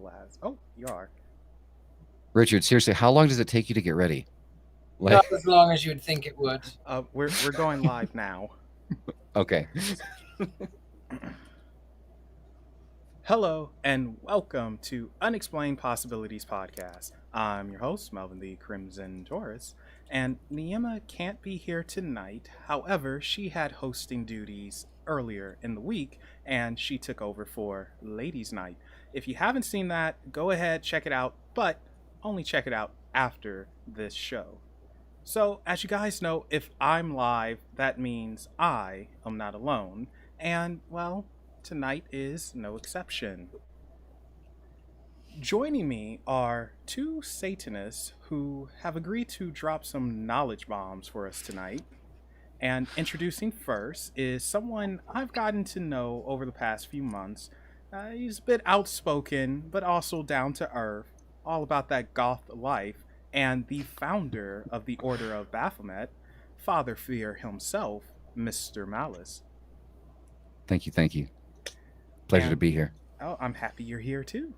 as. Oh, you are. Richard, seriously, how long does it take you to get ready? Not as long as you'd think it would. We're going live now. Okay. Hello and welcome to Unexplained Possibilities Podcast. I'm your host, Melvin the Crimson Taurus, and Niema can't be here tonight. However, she had hosting duties earlier in the week, and she took over for Ladies' Night. If you haven't seen that, go ahead, check it out, but only check it out after this show. So, as you guys know, if I'm live, that means I am not alone, and, well, tonight is no exception. Joining me are two Satanists who have agreed to drop some knowledge bombs for us tonight. And introducing first is someone I've gotten to know over the past few months. He's a bit outspoken, but also down to earth, all about that goth life, and the founder of the Order of Baphomet, Father Fear himself, Mr. Malice. Thank you. Pleasure to be here. Oh, I'm happy you're here too.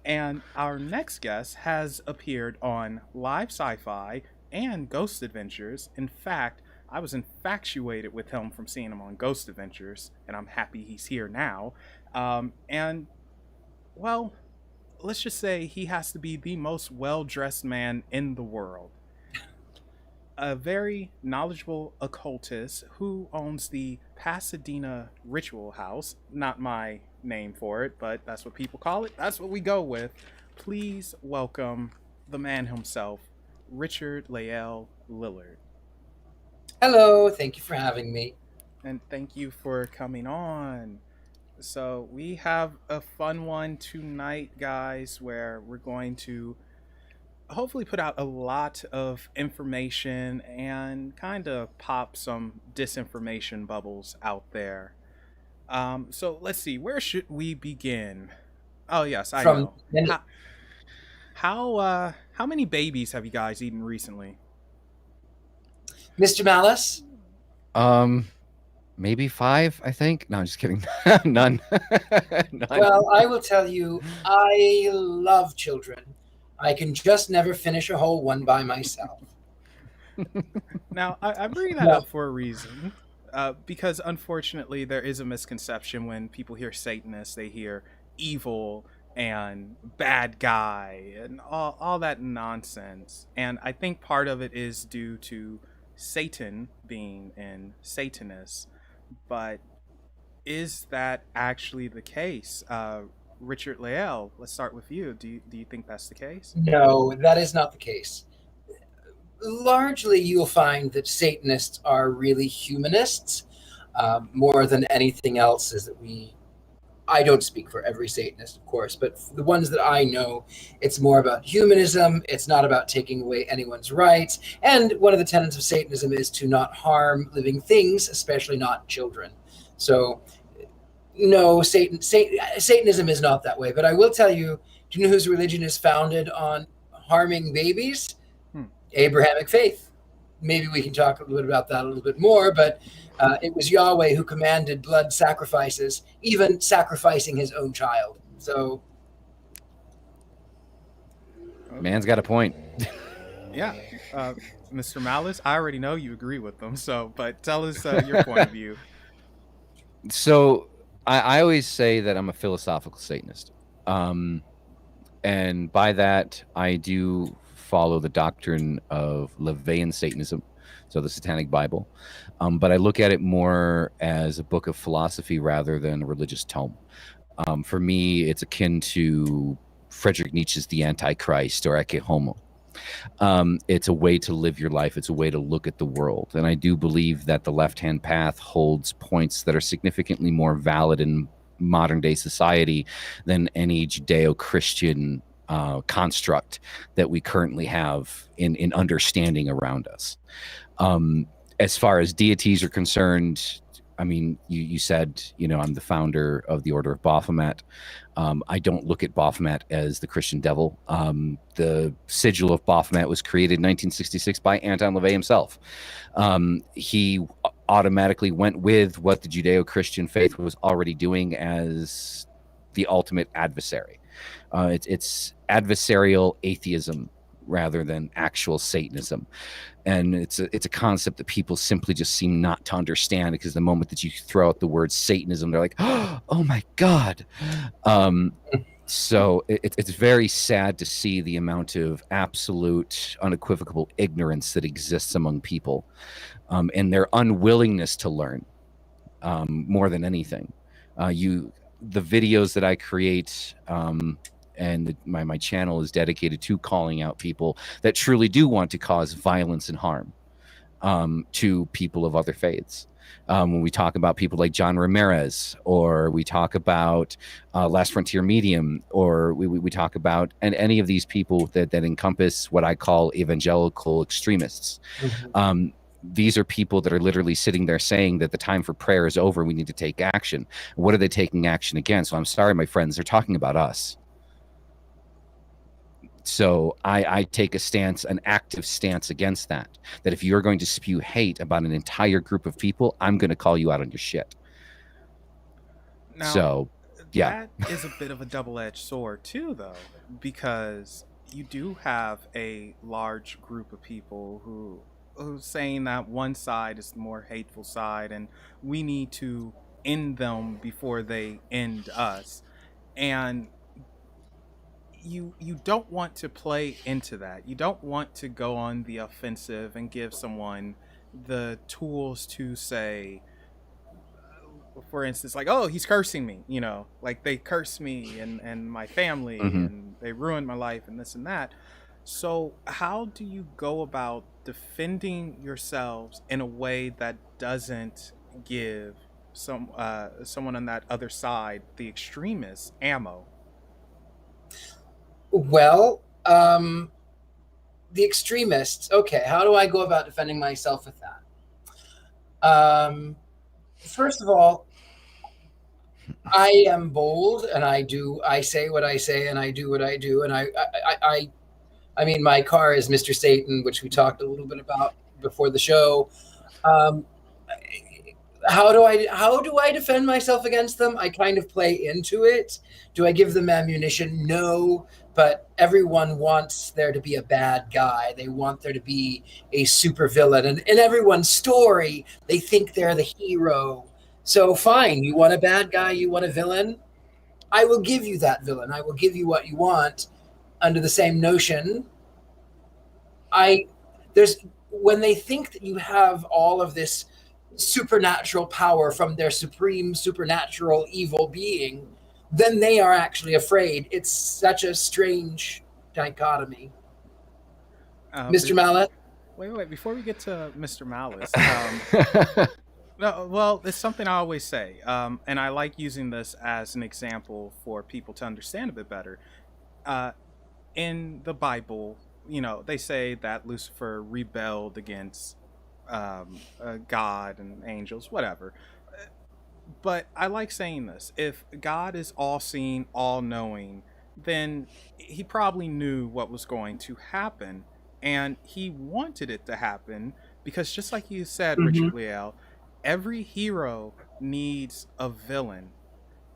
And our next guest has appeared on Live Sci-Fi and Ghost Adventures. In fact, I was infatuated with him from seeing him on Ghost Adventures, and I'm happy he's here now. And, well, let's just say he has to be the most well-dressed man in the world. A very knowledgeable occultist who owns the Pasadena Ritual House. Not my name for it, but that's what people call it. That's what we go with. Please welcome the man himself, Richard-Lael Lillard. Hello, thank you for having me. And thank you for coming on. So we have a fun one tonight, guys, where we're going to hopefully put out a lot of information and kind of pop some disinformation bubbles out there. So let's see, where should we begin? Oh yes, I know. How many babies have you guys eaten recently? Mr. Malice? Maybe 5, I think. No, I'm just kidding. None. Well, I will tell you, I love children. I can just never finish a whole one by myself. Now, I bring that up for a reason. Because unfortunately, there is a misconception when people hear Satanist, they hear evil and bad guy and all that nonsense. And I think part of it is due to Satan being in Satanist. But is that actually the case? Richard-Lael, let's start with you. Do you think that's the case? No, that is not the case. Largely, you'll find that Satanists are really humanists. More than anything else is that I don't speak for every Satanist, of course, but the ones that I know, it's more about humanism. It's not about taking away anyone's rights. And one of the tenets of Satanism is to not harm living things, especially not children. So, no, Satanism is not that way. But I will tell you, do you know whose religion is founded on harming babies? Abrahamic faith. Maybe we can talk a little bit about that a little bit more, but it was Yahweh who commanded blood sacrifices, even sacrificing his own child. So, man's got a point. Yeah. Mr. Malice, I already know you agree with them, but tell us your point of view. So, I always say that I'm a philosophical Satanist. And by that, I do follow the doctrine of LaVeyan Satanism, so the Satanic Bible. But I look at it more as a book of philosophy rather than a religious tome. For me, it's akin to Friedrich Nietzsche's The Antichrist or Ecce Homo. It's a way to live your life. It's a way to look at the world. And I do believe that the left-hand path holds points that are significantly more valid in modern-day society than any Judeo-Christian construct that we currently have in understanding around us. As far as deities are concerned, I mean, you said, I'm the founder of the Order of Baphomet. I don't look at Baphomet as the Christian devil. The sigil of Baphomet was created in 1966 by Anton LaVey himself. He automatically went with what the Judeo-Christian faith was already doing as the ultimate adversary. It's adversarial atheism rather than actual Satanism. And it's a concept that people simply just seem not to understand, because the moment that you throw out the word Satanism, they're like, oh my God. So it's very sad to see the amount of absolute, unequivocal ignorance that exists among people, and their unwillingness to learn, more than anything. The videos that I create, and my channel is dedicated to calling out people that truly do want to cause violence and harm to people of other faiths. When we talk about people like John Ramirez, or we talk about Last Frontier Medium, or we talk about any of these people that encompass what I call evangelical extremists. Mm-hmm. These are people that are literally sitting there saying that the time for prayer is over. We need to take action. What are they taking action against? So I'm sorry, my friends, they're talking about us. So I take a stance, an active stance against that. That if you're going to spew hate about an entire group of people, I'm going to call you out on your shit. Now, so, yeah. That is a bit of a double-edged sword too, though, because you do have a large group of people who's saying that one side is the more hateful side, and we need to end them before they end us. And you don't want to play into that. You don't want to go on the offensive and give someone the tools to say, for instance, like, oh, he's cursing me, like they curse me and my family, and they ruined my life and this and that. So how do you go about defending yourselves in a way that doesn't give someone on that other side, the extremists, ammo? Well, the extremists. Okay, how do I go about defending myself with that? First of all, I am bold, and I say what I say, and I do what I do, and I mean, my car is Mr. Satan, which we talked a little bit about before the show. How do I defend myself against them? I kind of play into it. Do I give them ammunition? No, but everyone wants there to be a bad guy. They want there to be a supervillain, and in everyone's story, they think they're the hero. So fine, you want a bad guy, you want a villain? I will give you that villain. I will give you what you want under the same notion. When they think that you have all of this supernatural power from their supreme supernatural evil being, then they are actually afraid. It's such a strange dichotomy. Mr. Malice? Wait, before we get to Mr. Malice, no, well, it's something I always say, and I like using this as an example for people to understand a bit better. In the Bible, they say that Lucifer rebelled against God and angels, whatever. But I like saying this. If God is all-seeing, all-knowing, then he probably knew what was going to happen, and he wanted it to happen, because just like you said, Richard-Lael, every hero needs a villain.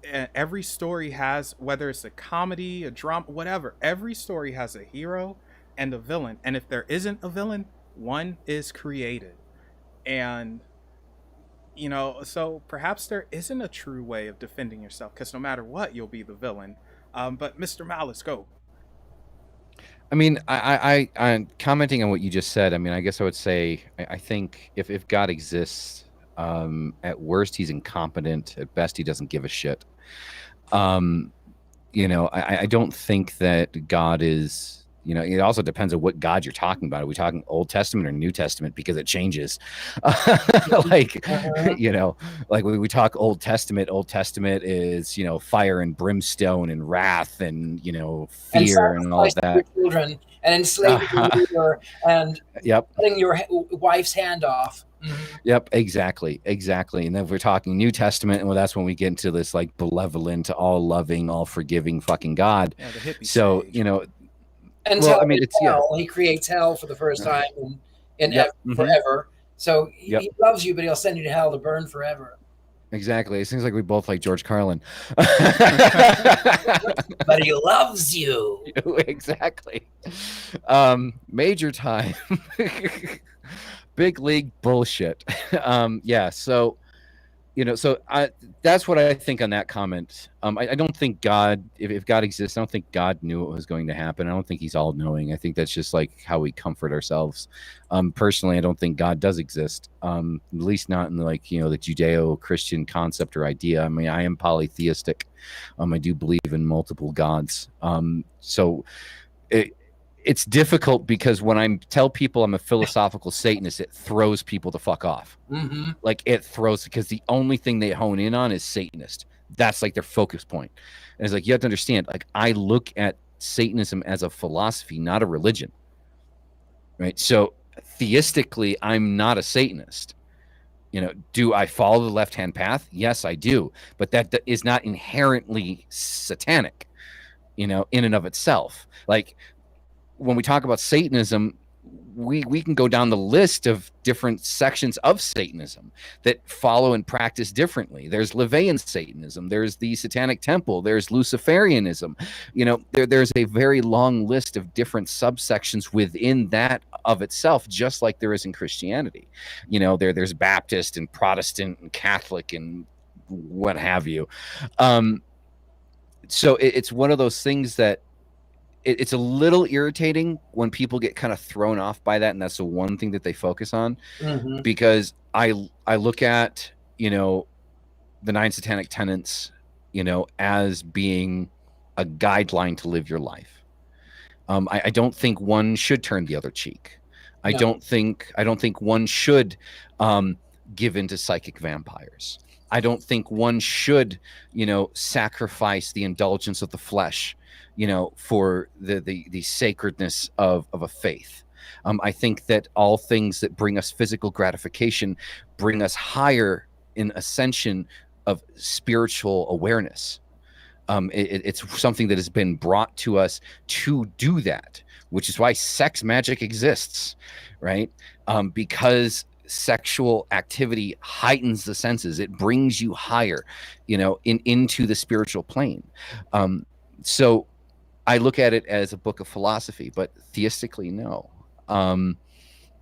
Every story has, whether it's a comedy, a drama, whatever, every story has a hero and a villain. And if there isn't a villain, one is created. And, so perhaps there isn't a true way of defending yourself, because no matter what, you'll be the villain. But Mr. Malice, go. I mean, I'm commenting on what you just said. I mean, I guess I would say, I think if God exists, at worst, he's incompetent. At best, he doesn't give a shit. I don't think that God is, it also depends on what God you're talking about. Are we talking Old Testament or New Testament? Because it changes. Like when we talk Old Testament is, fire and brimstone and wrath and, fear and all of that. Children and enslaving your and cutting your wife's hand off. Yep, exactly. And then if we're talking New Testament, well, that's when we get into this like benevolent, all loving, all forgiving fucking God. Yeah, the hippie so stage. It's hell. He creates hell for the first time in forever. So he loves you, but he'll send you to hell to burn forever. Exactly. It seems like we both like George Carlin. But he loves you. Exactly. Major time. Big league bullshit. Yeah. So, that's what I think on that comment. I don't think God, if God exists, I don't think God knew what was going to happen. I don't think he's all knowing. I think that's just like how we comfort ourselves. Personally, I don't think God does exist. At least not in the Judeo-Christian concept or idea. I mean, I am polytheistic. I do believe in multiple gods. So it's difficult because when I tell people I'm a philosophical Satanist, it throws people the fuck off. Mm-hmm. Like it throws, because the only thing they hone in on is Satanist. That's like their focus point. And it's like, you have to understand, like, I look at Satanism as a philosophy, not a religion. Right. So theistically, I'm not a Satanist. Do I follow the left-hand path? Yes, I do. But that is not inherently satanic, in and of itself. Like, when we talk about Satanism, we can go down the list of different sections of Satanism that follow and practice differently. There's Levian Satanism. There's the Satanic Temple. There's Luciferianism. There's a very long list of different subsections within that of itself, just like there is in Christianity. There's Baptist and Protestant and Catholic and what have you. So it's one of those things that it's a little irritating when people get kind of thrown off by that, and that's the one thing that they focus on. Mm-hmm. Because I look at the 9 satanic tenets as being a guideline to live your life. I don't think one should turn the other cheek. I don't think one should give into psychic vampires. I don't think one should sacrifice the indulgence of the flesh for the sacredness of a faith. I think that all things that bring us physical gratification bring us higher in ascension of spiritual awareness. It's something that has been brought to us to do that, which is why sex magic exists, right? Because sexual activity heightens the senses. It brings you higher, into the spiritual plane. So I look at it as a book of philosophy, but theistically, no.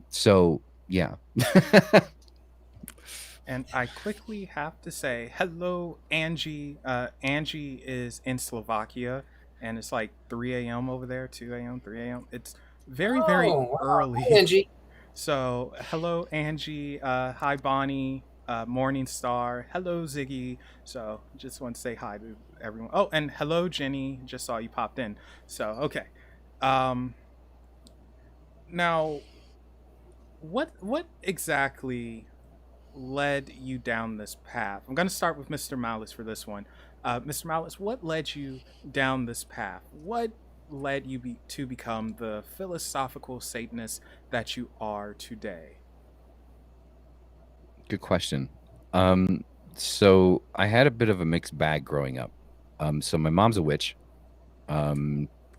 So yeah. And I quickly have to say, hello, Angie. Angie is in Slovakia, and it's like 3 a.m. over there, 2 a.m., 3 a.m. It's very, very early. Hi, Angie. So, hello, Angie. Hi, Bonnie. Morning Star. Hello, Ziggy. So, just want to say hi to everyone. Oh, and hello, Jenny. Just saw you popped in. So, okay. Now, what exactly led you down this path? I'm going to start with Mr. Malice for this one. Mr. Malice, what led you down this path? What led you to become the philosophical Satanist that you are today? Good question. So I had a bit of a mixed bag growing up. So my mom's a witch. I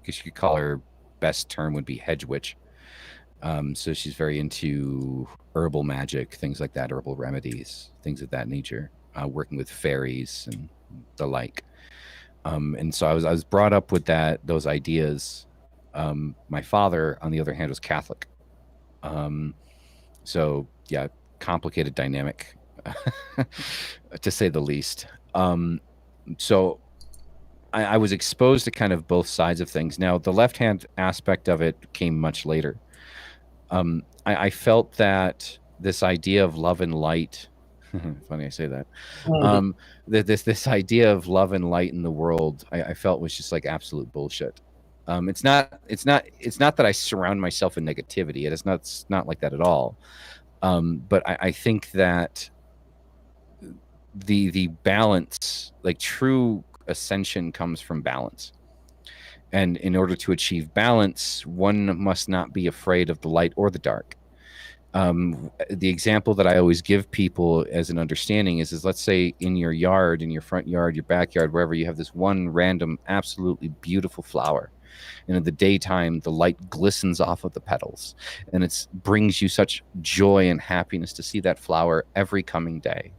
guess you could call her, best term would be hedge witch. So she's very into herbal magic, things like that, herbal remedies, things of that nature, working with fairies and the like. And so I was brought up with those ideas. My father, on the other hand, was Catholic. So yeah, complicated dynamic, to say the least. So I was exposed to kind of both sides of things. Now, the left-hand aspect of it came much later. I felt that this idea of love and light, funny I say that, this idea of love and light in the world, I felt was just like absolute bullshit. It's not that I surround myself in negativity. It's not like that at all. But I think that the balance, like true ascension, comes from balance. And in order to achieve balance, one must not be afraid of the light or the dark. The example that I always give people as an understanding is let's say in your yard, in your front yard, your backyard, wherever, you have this one random, absolutely beautiful flower. And in the daytime, the light glistens off of the petals. And it brings you such joy and happiness to see that flower every coming day.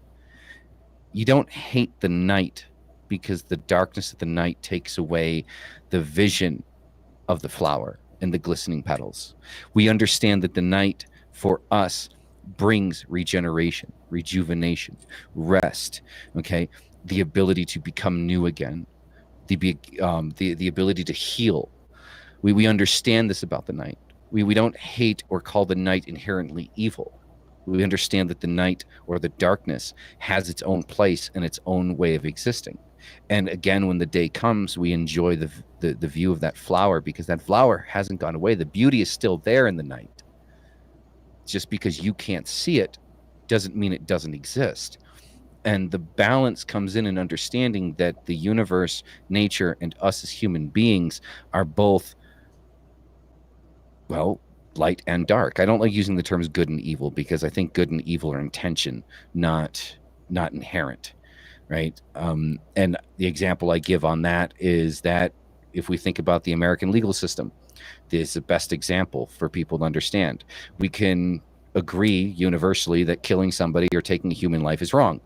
You don't hate the night because the darkness of the night takes away the vision of the flower and the glistening petals. We understand that the night for us brings regeneration, rejuvenation, rest, okay? The ability to become new again, the ability to heal. We understand this about the night. We don't hate or call the night inherently evil. We understand that the night or the darkness has its own place and its own way of existing. And again, when the day comes, we enjoy the view of that flower, because that flower hasn't gone away. The beauty is still there in the night. Just because you can't see it doesn't mean it doesn't exist. And the balance comes in understanding that the universe, nature, and us as human beings are both, well, light and dark. I don't like using the terms good and evil, because I think good and evil are intention, not inherent, right? And the example I give on that is that if we think about the American legal system, this is the best example for people to understand. We can agree universally that killing somebody or taking a human life is wrong.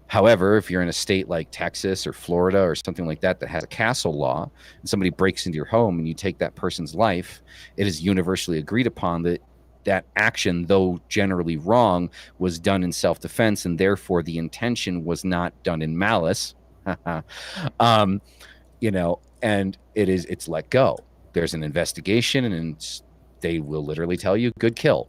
However, if you're in a state like Texas or Florida or something like that that has a castle law, and somebody breaks into your home and you take that person's life, it is universally agreed upon that that action, though generally wrong, was done in self-defense, and therefore the intention was not done in malice. You know, and it's let go. There's an investigation, and they will literally tell you, good kill.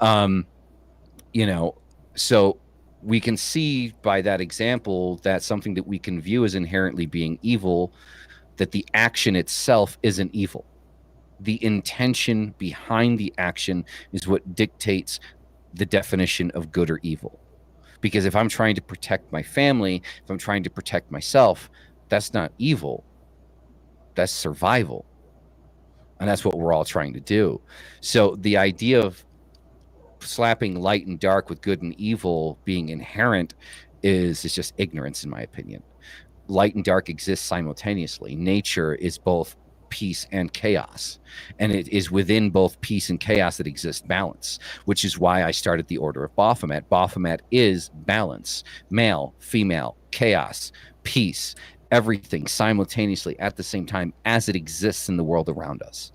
You know, so we can see by that example that something that we can view as inherently being evil, that the action itself isn't evil. The intention behind the action is what dictates the definition of good or evil. Because if I'm trying to protect my family, if I'm trying to protect myself, that's not evil. That's survival. And that's what we're all trying to do. So the idea of slapping light and dark with good and evil being inherent is just ignorance, in my opinion. Light and dark exist simultaneously. Nature is both peace and chaos, and it is within both peace and chaos that exists balance, which is why I started the Order of Baphomet. Baphomet is balance, male, female, chaos, peace, everything simultaneously at the same time as it exists in the world around us.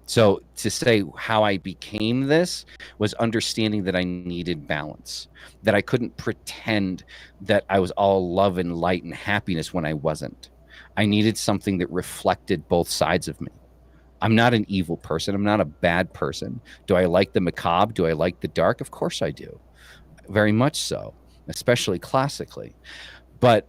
So to say how I became this was understanding that I needed balance, that I couldn't pretend that I was all love and light and happiness when I wasn't. I needed something that reflected both sides of me. I'm not an evil person. I'm not a bad person. Do I like the macabre? Do I like the dark? Of course I do. Very much so, especially classically. But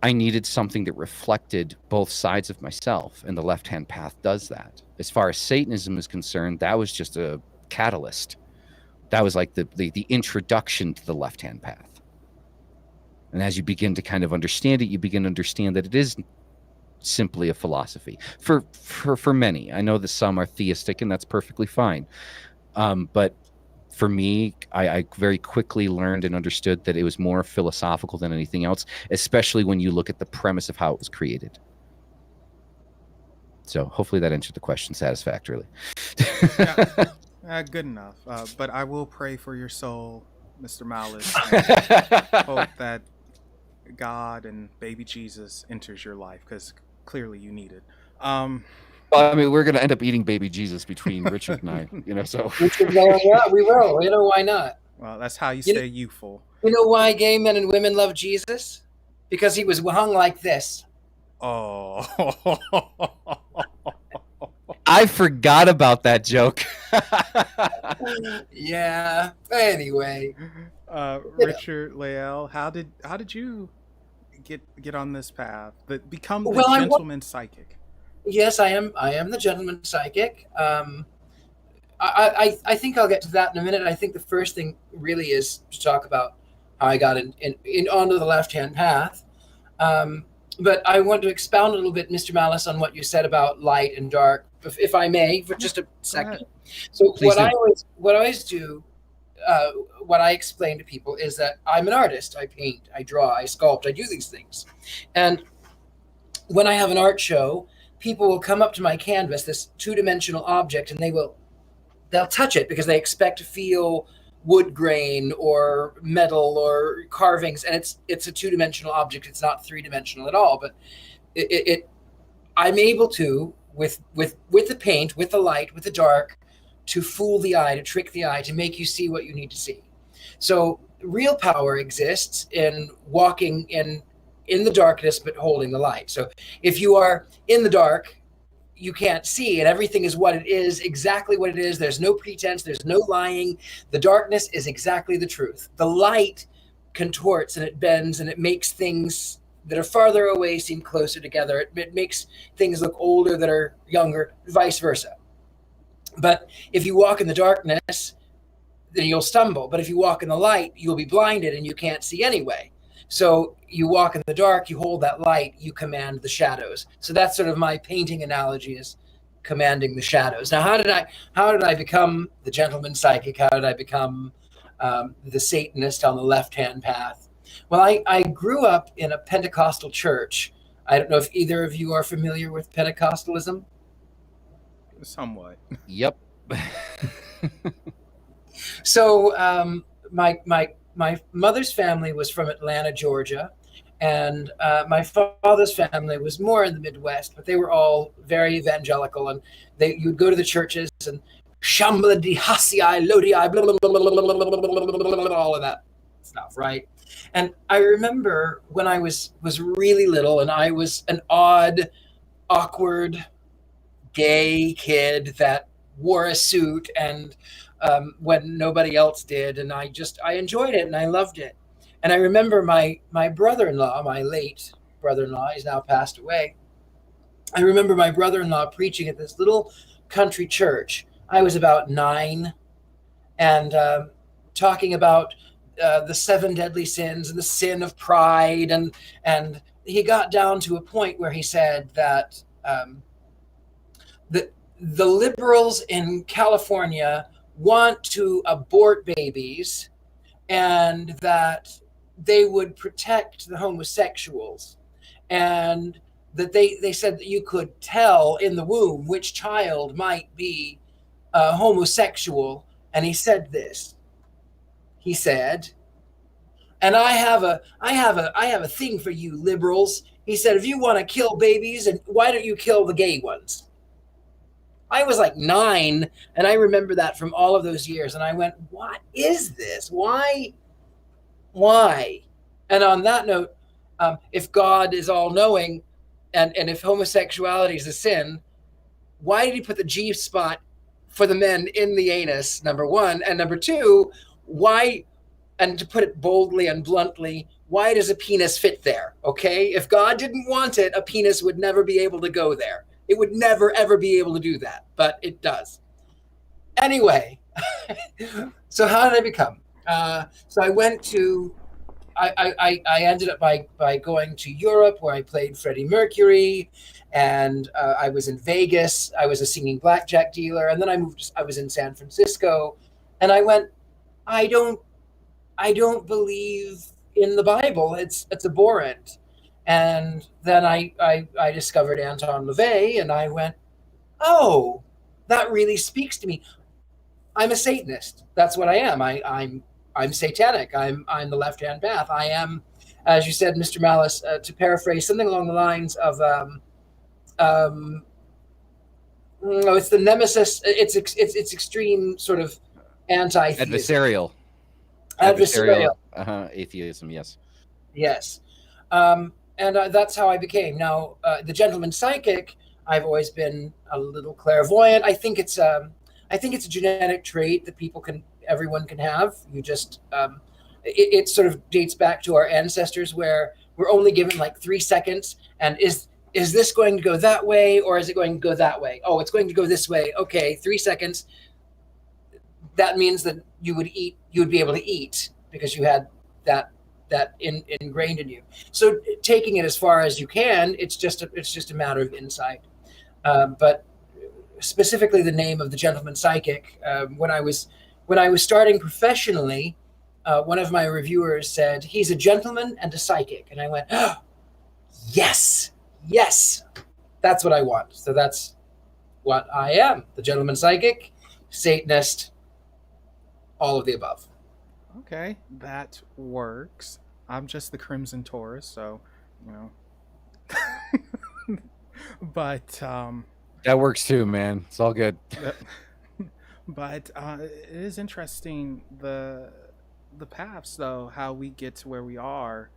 I needed something that reflected both sides of myself, and the left-hand path does that. As far as Satanism is concerned, that was just a catalyst. That was like the introduction to the left-hand path. And as you begin to kind of understand it, you begin to understand that it is simply a philosophy. For many, I know that some are theistic, and that's perfectly fine. But for me, I very quickly learned and understood that it was more philosophical than anything else, especially when you look at the premise of how it was created. So hopefully that answered the question satisfactorily. Good enough. But I will pray for your soul, Mr. Malice, and hope that God and baby Jesus enters your life, because clearly you need it. Well, I mean, we're going to end up eating baby Jesus between Richard and I, you know, so. Yeah, we will. You know, why not? Well, that's how you stay youthful. You know why gay men and women love Jesus? Because he was hung like this. Oh. I forgot about that joke. Yeah. Anyway. Richard-Lael, how did you get on this path? Become the gentleman psychic. Yes, I am the gentleman psychic. I think I'll get to that in a minute. I think the first thing really is to talk about how I got in onto the left-hand path. But I want to expound a little bit, Mr. Malice, on what you said about light and dark, if I may, for just a second. So what I always do, what I explain to people is that I'm an artist. I paint, I draw, I sculpt, I do these things. And when I have an art show, people will come up to my canvas, this two-dimensional object, and they'll touch it because they expect to feel wood grain or metal or carvings, and it's a two-dimensional object. It's not three-dimensional at all, but I'm able to, with the paint, with the light, with the dark, to fool the eye, to trick the eye, to make you see what you need to see. So real power exists in walking in the darkness but holding the light. So if you are in the dark, you can't see, and everything is what it is, exactly what it is. There's no pretense, there's no lying. The darkness is exactly the truth. The light contorts and it bends and it makes things that are farther away seem closer together. It makes things look older that are younger, vice versa. But if you walk in the darkness, then you'll stumble. But if you walk in the light, you'll be blinded and you can't see anyway. So you walk in the dark, you hold that light, you command the shadows. So that's sort of my painting analogy, is commanding the shadows. Now, how did I become the gentleman psychic? How did I become the Satanist on the left-hand path? Well, I grew up in a Pentecostal church. I don't know if either of you are familiar with Pentecostalism. Somewhat. Yep. So my mother's family was from Atlanta, Georgia, and my father's family was more in the Midwest, but they were all very evangelical, and you'd go to the churches and shambla di hasi lodi blah blah blah blah blah blah, all of that stuff, right? And I remember when I was really little, and I was an odd, awkward, gay kid that wore a suit and when nobody else did, and I enjoyed it and I loved it. And I remember my brother-in-law, my late brother-in-law, he's now passed away. I remember my brother-in-law preaching at this little country church. I was about 9, and talking about the 7 deadly sins and the sin of pride, and he got down to a point where he said that the liberals in California want to abort babies, and that they would protect the homosexuals, and that they said that you could tell in the womb which child might be homosexual. And he said this. He said, "And I have a thing for you liberals." He said, "If you want to kill babies, and why don't you kill the gay ones?" I was like 9, and I remember that from all of those years. And I went, what is this? Why? And on that note, if God is all-knowing, and if homosexuality is a sin, why did he put the G spot for the men in the anus, number one? And number two, why, and to put it boldly and bluntly, why does a penis fit there? Okay? If God didn't want it, a penis would never be able to go there. It would never, ever be able to do that, but it does. Anyway, so how did I become? So I went to, I ended up by going to Europe, where I played Freddie Mercury, and I was in Vegas. I was a singing blackjack dealer, and then I was in San Francisco, and I went, I don't believe in the Bible. It's abhorrent. And then I discovered Anton LaVey, and I went, oh, that really speaks to me. I'm a Satanist. That's what I am. I'm satanic. I'm the left-hand path. I am, as you said, Mr. Malice, to paraphrase, something along the lines of, it's the nemesis. It's extreme sort of anti-theism. Adversarial. Atheism. Yes. Yes. And that's how I became. Now, the gentleman psychic, I've always been a little clairvoyant. I think it's a genetic trait that everyone can have. You just, it sort of dates back to our ancestors, where we're only given like 3 seconds. And is this going to go that way, or is it going to go that way? Oh, it's going to go this way. Okay, 3 seconds. That means that you would be able to eat because you had that ingrained in you. So taking it as far as you can, it's just a matter of insight. But specifically, the name of the gentleman psychic. When I was starting professionally, one of my reviewers said, "He's a gentleman and a psychic," and I went, "Oh, yes, that's what I want." So that's what I am: the gentleman psychic, Satanist, all of the above. Okay, that works. I'm just the Crimson Taurus, so you know. But That works too, man. It's all good. but it is interesting the paths though, how we get to where we are,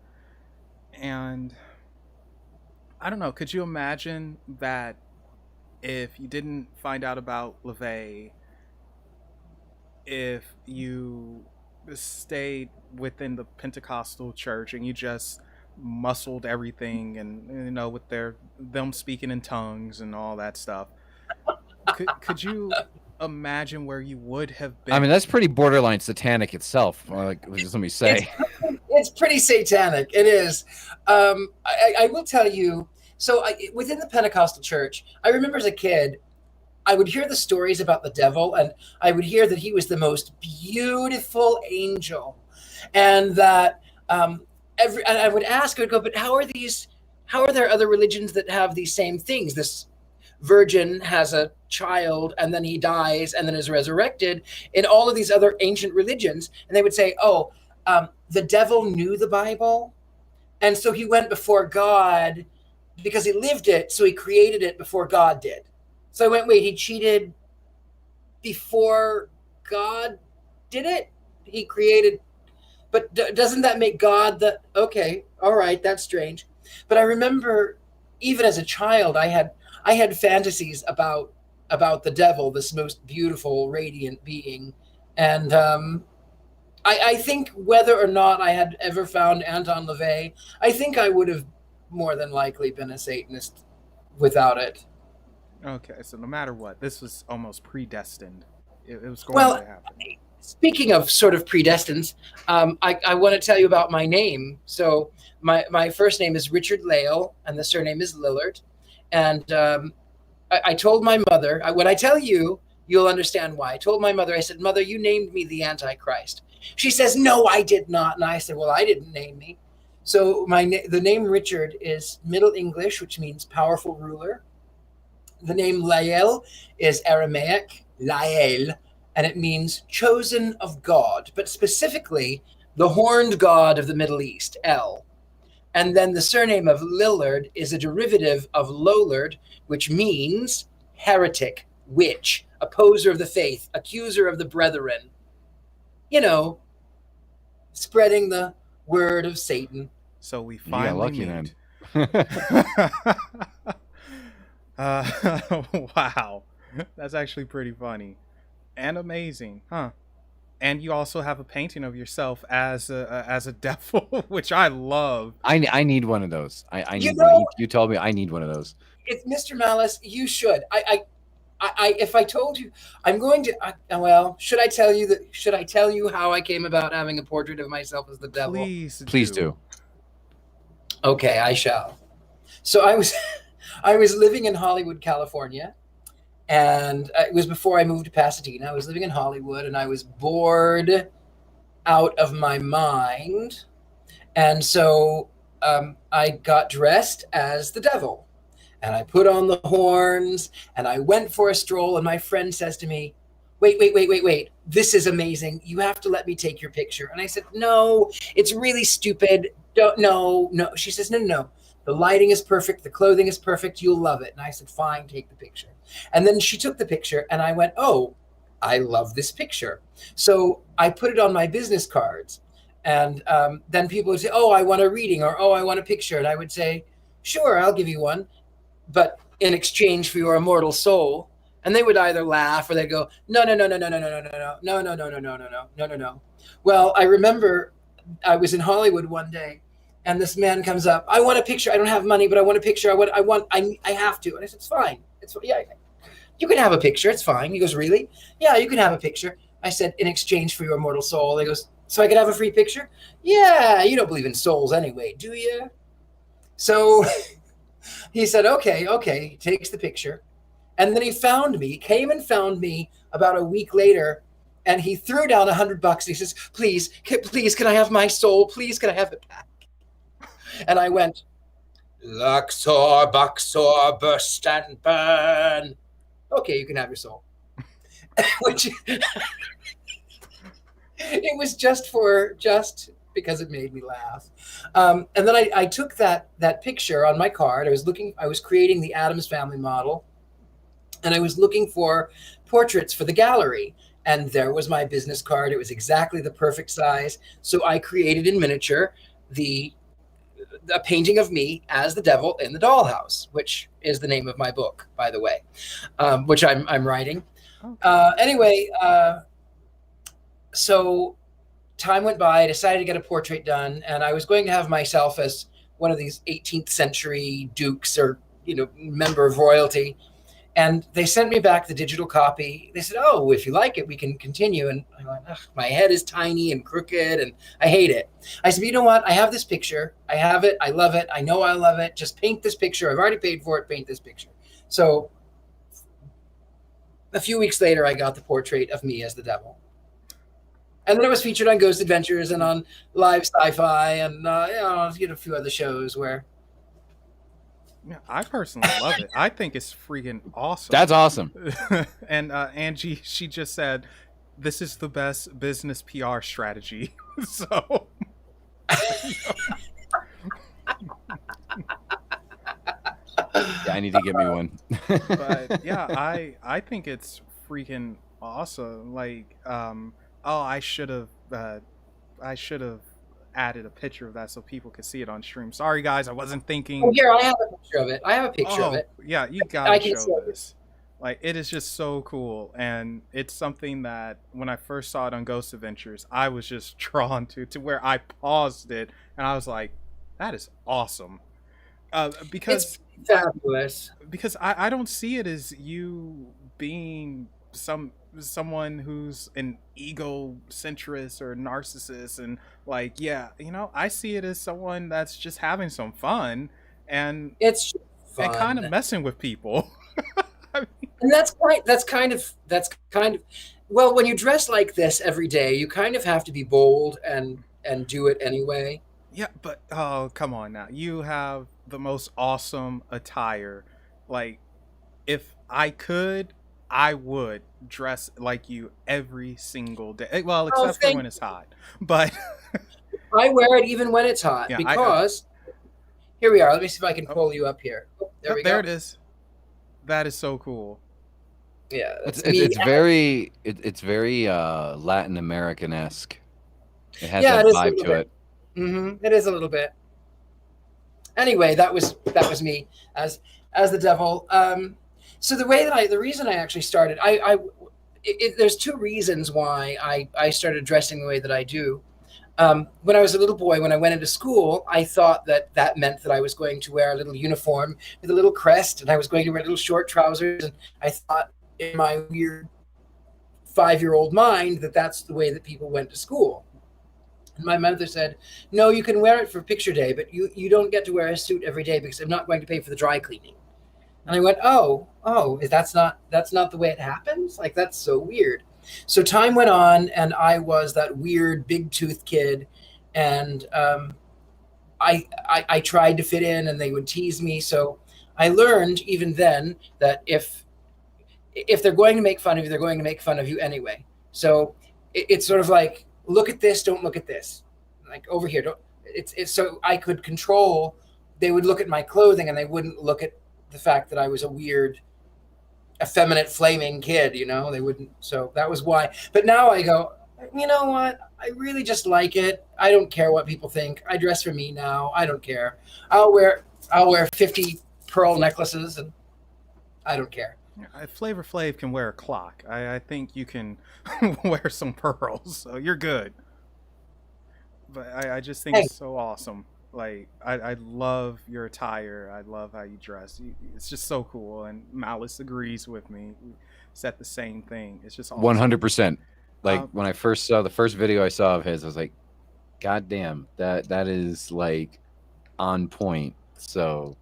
and I don't know. Could you imagine that if you didn't find out about LaVey, if you stayed within the Pentecostal church and you just muscled everything and with them speaking in tongues and all that stuff, could you imagine where you would have been? I mean, that's pretty borderline satanic itself. Just let me say, it's pretty satanic. It is. I will tell you. So within the Pentecostal church, I remember as a kid, I would hear the stories about the devil, and I would hear that he was the most beautiful angel, and that and I would ask, I would go, but how are there other religions that have these same things? This virgin has a child, and then he dies, and then is resurrected in all of these other ancient religions. And they would say, the devil knew the Bible, and so he went before God because he lived it, so he created it before God did. So I went, wait, he cheated before God did it? He created, but doesn't that make God okay, all right, that's strange. But I remember even as a child, I had fantasies about the devil, this most beautiful, radiant being. And I think whether or not I had ever found Anton LaVey, I think I would have more than likely been a Satanist without it. Okay, so no matter what, this was almost predestined. It was going to happen. Speaking of sort of predestined, I want to tell you about my name. So my first name is Richard-Lael, and the surname is Lillard. And I told my mother, when I tell you, you'll understand why. I told my mother, I said, Mother, you named me the Antichrist. She says, no, I did not. And I said, well, I didn't name me. So the name Richard is Middle English, which means powerful ruler. The name Lael is Aramaic, Lael, and it means chosen of God, but specifically the horned god of the Middle East, El. And then the surname of Lillard is a derivative of Lolard, which means heretic, witch, opposer of the faith, accuser of the brethren. Spreading the word of Satan. So we finally meet. Wow, that's actually pretty funny and amazing, huh? And you also have a painting of yourself as a devil, which I love. I need one of those. I need one. You told me I need one of those. If Mr. Malice, you should. If I told you, I'm going to. Should I tell you that? Should I tell you how I came about having a portrait of myself as the devil? Please do. Okay, I shall. So I was living in Hollywood, California, and it was before I moved to Pasadena. I was living in Hollywood, and I was bored out of my mind, and so I got dressed as the devil. And I put on the horns, and I went for a stroll, and my friend says to me, wait, this is amazing. You have to let me take your picture. And I said, no, it's really stupid. No. She says, no. The lighting is perfect. The clothing is perfect. You'll love it. And I said, fine, take the picture. And then she took the picture, and I went, oh, I love this picture. So I put it on my business cards. And then people would say, oh, I want a reading, or oh, I want a picture. And I would say, sure, I'll give you one, but in exchange for your immortal soul. And they would either laugh or they'd go, no. Well, I remember I was in Hollywood one day, and this man comes up. I want a picture. I don't have money, but I want a picture. I have to. And I said, it's fine. Yeah, you can have a picture. It's fine. He goes, really? Yeah, you can have a picture. I said, in exchange for your immortal soul. He goes, so I could have a free picture? Yeah, you don't believe in souls anyway, do you? So he said, okay, he takes the picture. And then he came and found me about a week later, and he threw down $100. He says, please, can I have my soul? Please, can I have it back? And I went, Luxor, Buxor, burst and burn. Okay, you can have your soul. Which It was just because it made me laugh. And then I took that picture on my card. I was creating the Addams Family model, and I was looking for portraits for the gallery. And there was my business card. It was exactly the perfect size. So I created in miniature a painting of me as the devil in the dollhouse, which is the name of my book, by the way, which I'm writing. Anyway, so time went by. I decided to get a portrait done, and I was going to have myself as one of these 18th century dukes or member of royalty. And they sent me back the digital copy. They said, "Oh, if you like it, we can continue." And I went, "Ugh, my head is tiny and crooked, and I hate it." I said, "You know what? I have this picture. I have it. I love it. I know I love it. Just paint this picture. I've already paid for it. Paint this picture." So a few weeks later, I got the portrait of me as the devil. And then it was featured on Ghost Adventures and on Live Sci-Fi and a few other shows where. Yeah, I personally love it. I think it's freaking awesome. That's awesome. And Angie, she just said, "This is the best business PR strategy." So. Yeah, I need to get me one. But yeah, I think it's freaking awesome. Like, I should have added a picture of that so people could see it on stream. Sorry guys, I wasn't thinking. Oh, here, I have a picture of it. of it. Yeah, you gotta show this. Like, it is just so cool, and it's something that when I first saw it on Ghost Adventures, I was just drawn to where I paused it and I was like, that is awesome. Because it's fabulous. Because I don't see it as you being someone who's an egocentrist or narcissist, and like, I see it as someone that's just having some fun, and it's fun. And kind of messing with people. I mean, and that's kind of well, when you dress like this every day, you kind of have to be bold and do it anyway. Yeah, but oh, come on now. You have the most awesome attire. Like, if I could, I would dress like you every single day. Well, except for when it's hot. But I wear it even when it's hot, because here we are. Let me see if I can pull you up here. There we go. There it is. That is so cool. Yeah, it's very Latin American-esque. It has that vibe to it. Mm-hmm. It is a little bit. Anyway, that was me as the devil. So the reason I actually started, there's two reasons why I started dressing the way that I do. When I was a little boy, when I went into school, I thought that meant that I was going to wear a little uniform with a little crest, and I was going to wear little short trousers. And I thought in my weird 5-year-old mind that that's the way that people went to school. And my mother said, "No, you can wear it for picture day, but you don't get to wear a suit every day because I'm not going to pay for the dry cleaning." And I went, oh, that's not the way it happens? Like, that's so weird. So time went on, and I was that weird big tooth kid, and I tried to fit in, and they would tease me. So I learned even then that if they're going to make fun of you, they're going to make fun of you anyway. So it's sort of like, look at this, don't look at this. Like, over here, don't. It's so I could control. They would look at my clothing, and they wouldn't look at the fact that I was a weird, effeminate, flaming kid, they wouldn't. So that was why. But now I go, you know what? I really just like it. I don't care what people think. I dress for me now. I don't care. I'll wear 50 pearl necklaces, and I don't care. Flavor Flav can wear a clock. I think you can wear some pearls, so you're good. But I just think it's so awesome. Like, I love your attire. I love how you dress. It's just so cool. And Malice agrees with me. We said the same thing. It's just awesome. 100%. Like, when I first saw the first video I saw of his, I was like, God damn, that is like on point. So,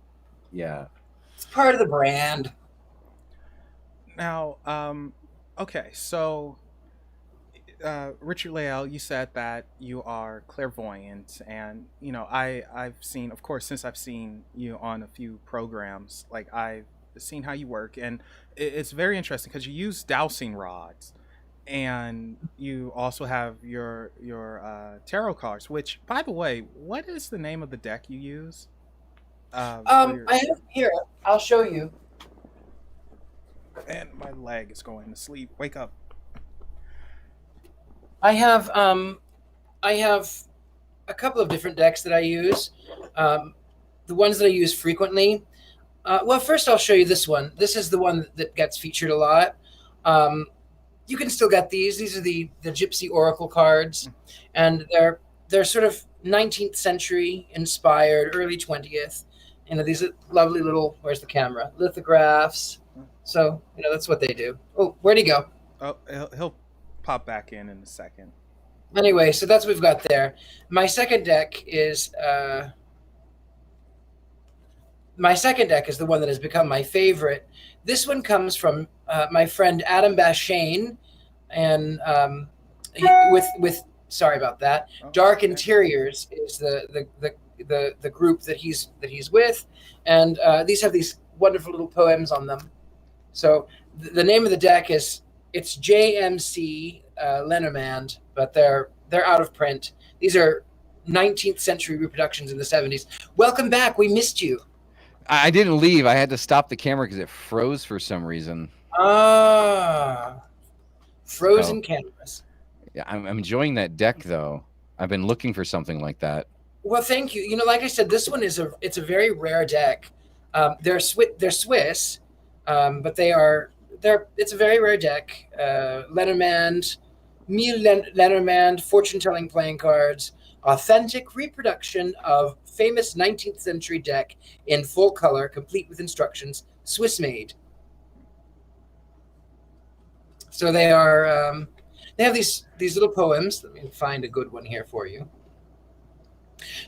yeah. It's part of the brand. Now, okay, so Richard-Lael, you said that you are clairvoyant, and I've seen, of course, since I've seen you on a few programs, like, I've seen how you work, and it's very interesting because you use dowsing rods, and you also have your tarot cards. Which, by the way, what is the name of the deck you use? For your I have here. I'll show you. and my leg is going to sleep. Wake up. I have a couple of different decks that I use. The ones that I use frequently. Well, first I'll show you this one. This is the one that gets featured a lot. You can still get these. These are the Gypsy Oracle cards, and they're sort of 19th century inspired, early 20th. You know, these are lovely little, where's the camera? Lithographs. So, you know, that's what they do. Oh, where'd he go? Oh, he'll pop back in a second. Anyway, so that's what we've got there. My second deck is the one that has become my favorite. This one comes from my friend Adam Bashane, and with sorry about that. Oh, Dark okay. Interiors is the group that he's with, and these have these wonderful little poems on them. So the name of the deck is JMC Lenormand, but they're out of print. These are 19th century reproductions in the 70s. Welcome back. We missed you. I didn't leave. I had to stop the camera because it froze for some reason. Frozen cameras. Yeah, I'm enjoying that deck though. I've been looking for something like that. Well, thank you. You know, like I said, this one it's a very rare deck. They're Swiss, but it's a very rare deck. Lenormand, Lenormand, fortune-telling playing cards, authentic reproduction of famous 19th century deck in full color, complete with instructions, Swiss made. So they are. They have these little poems. Let me find a good one here for you.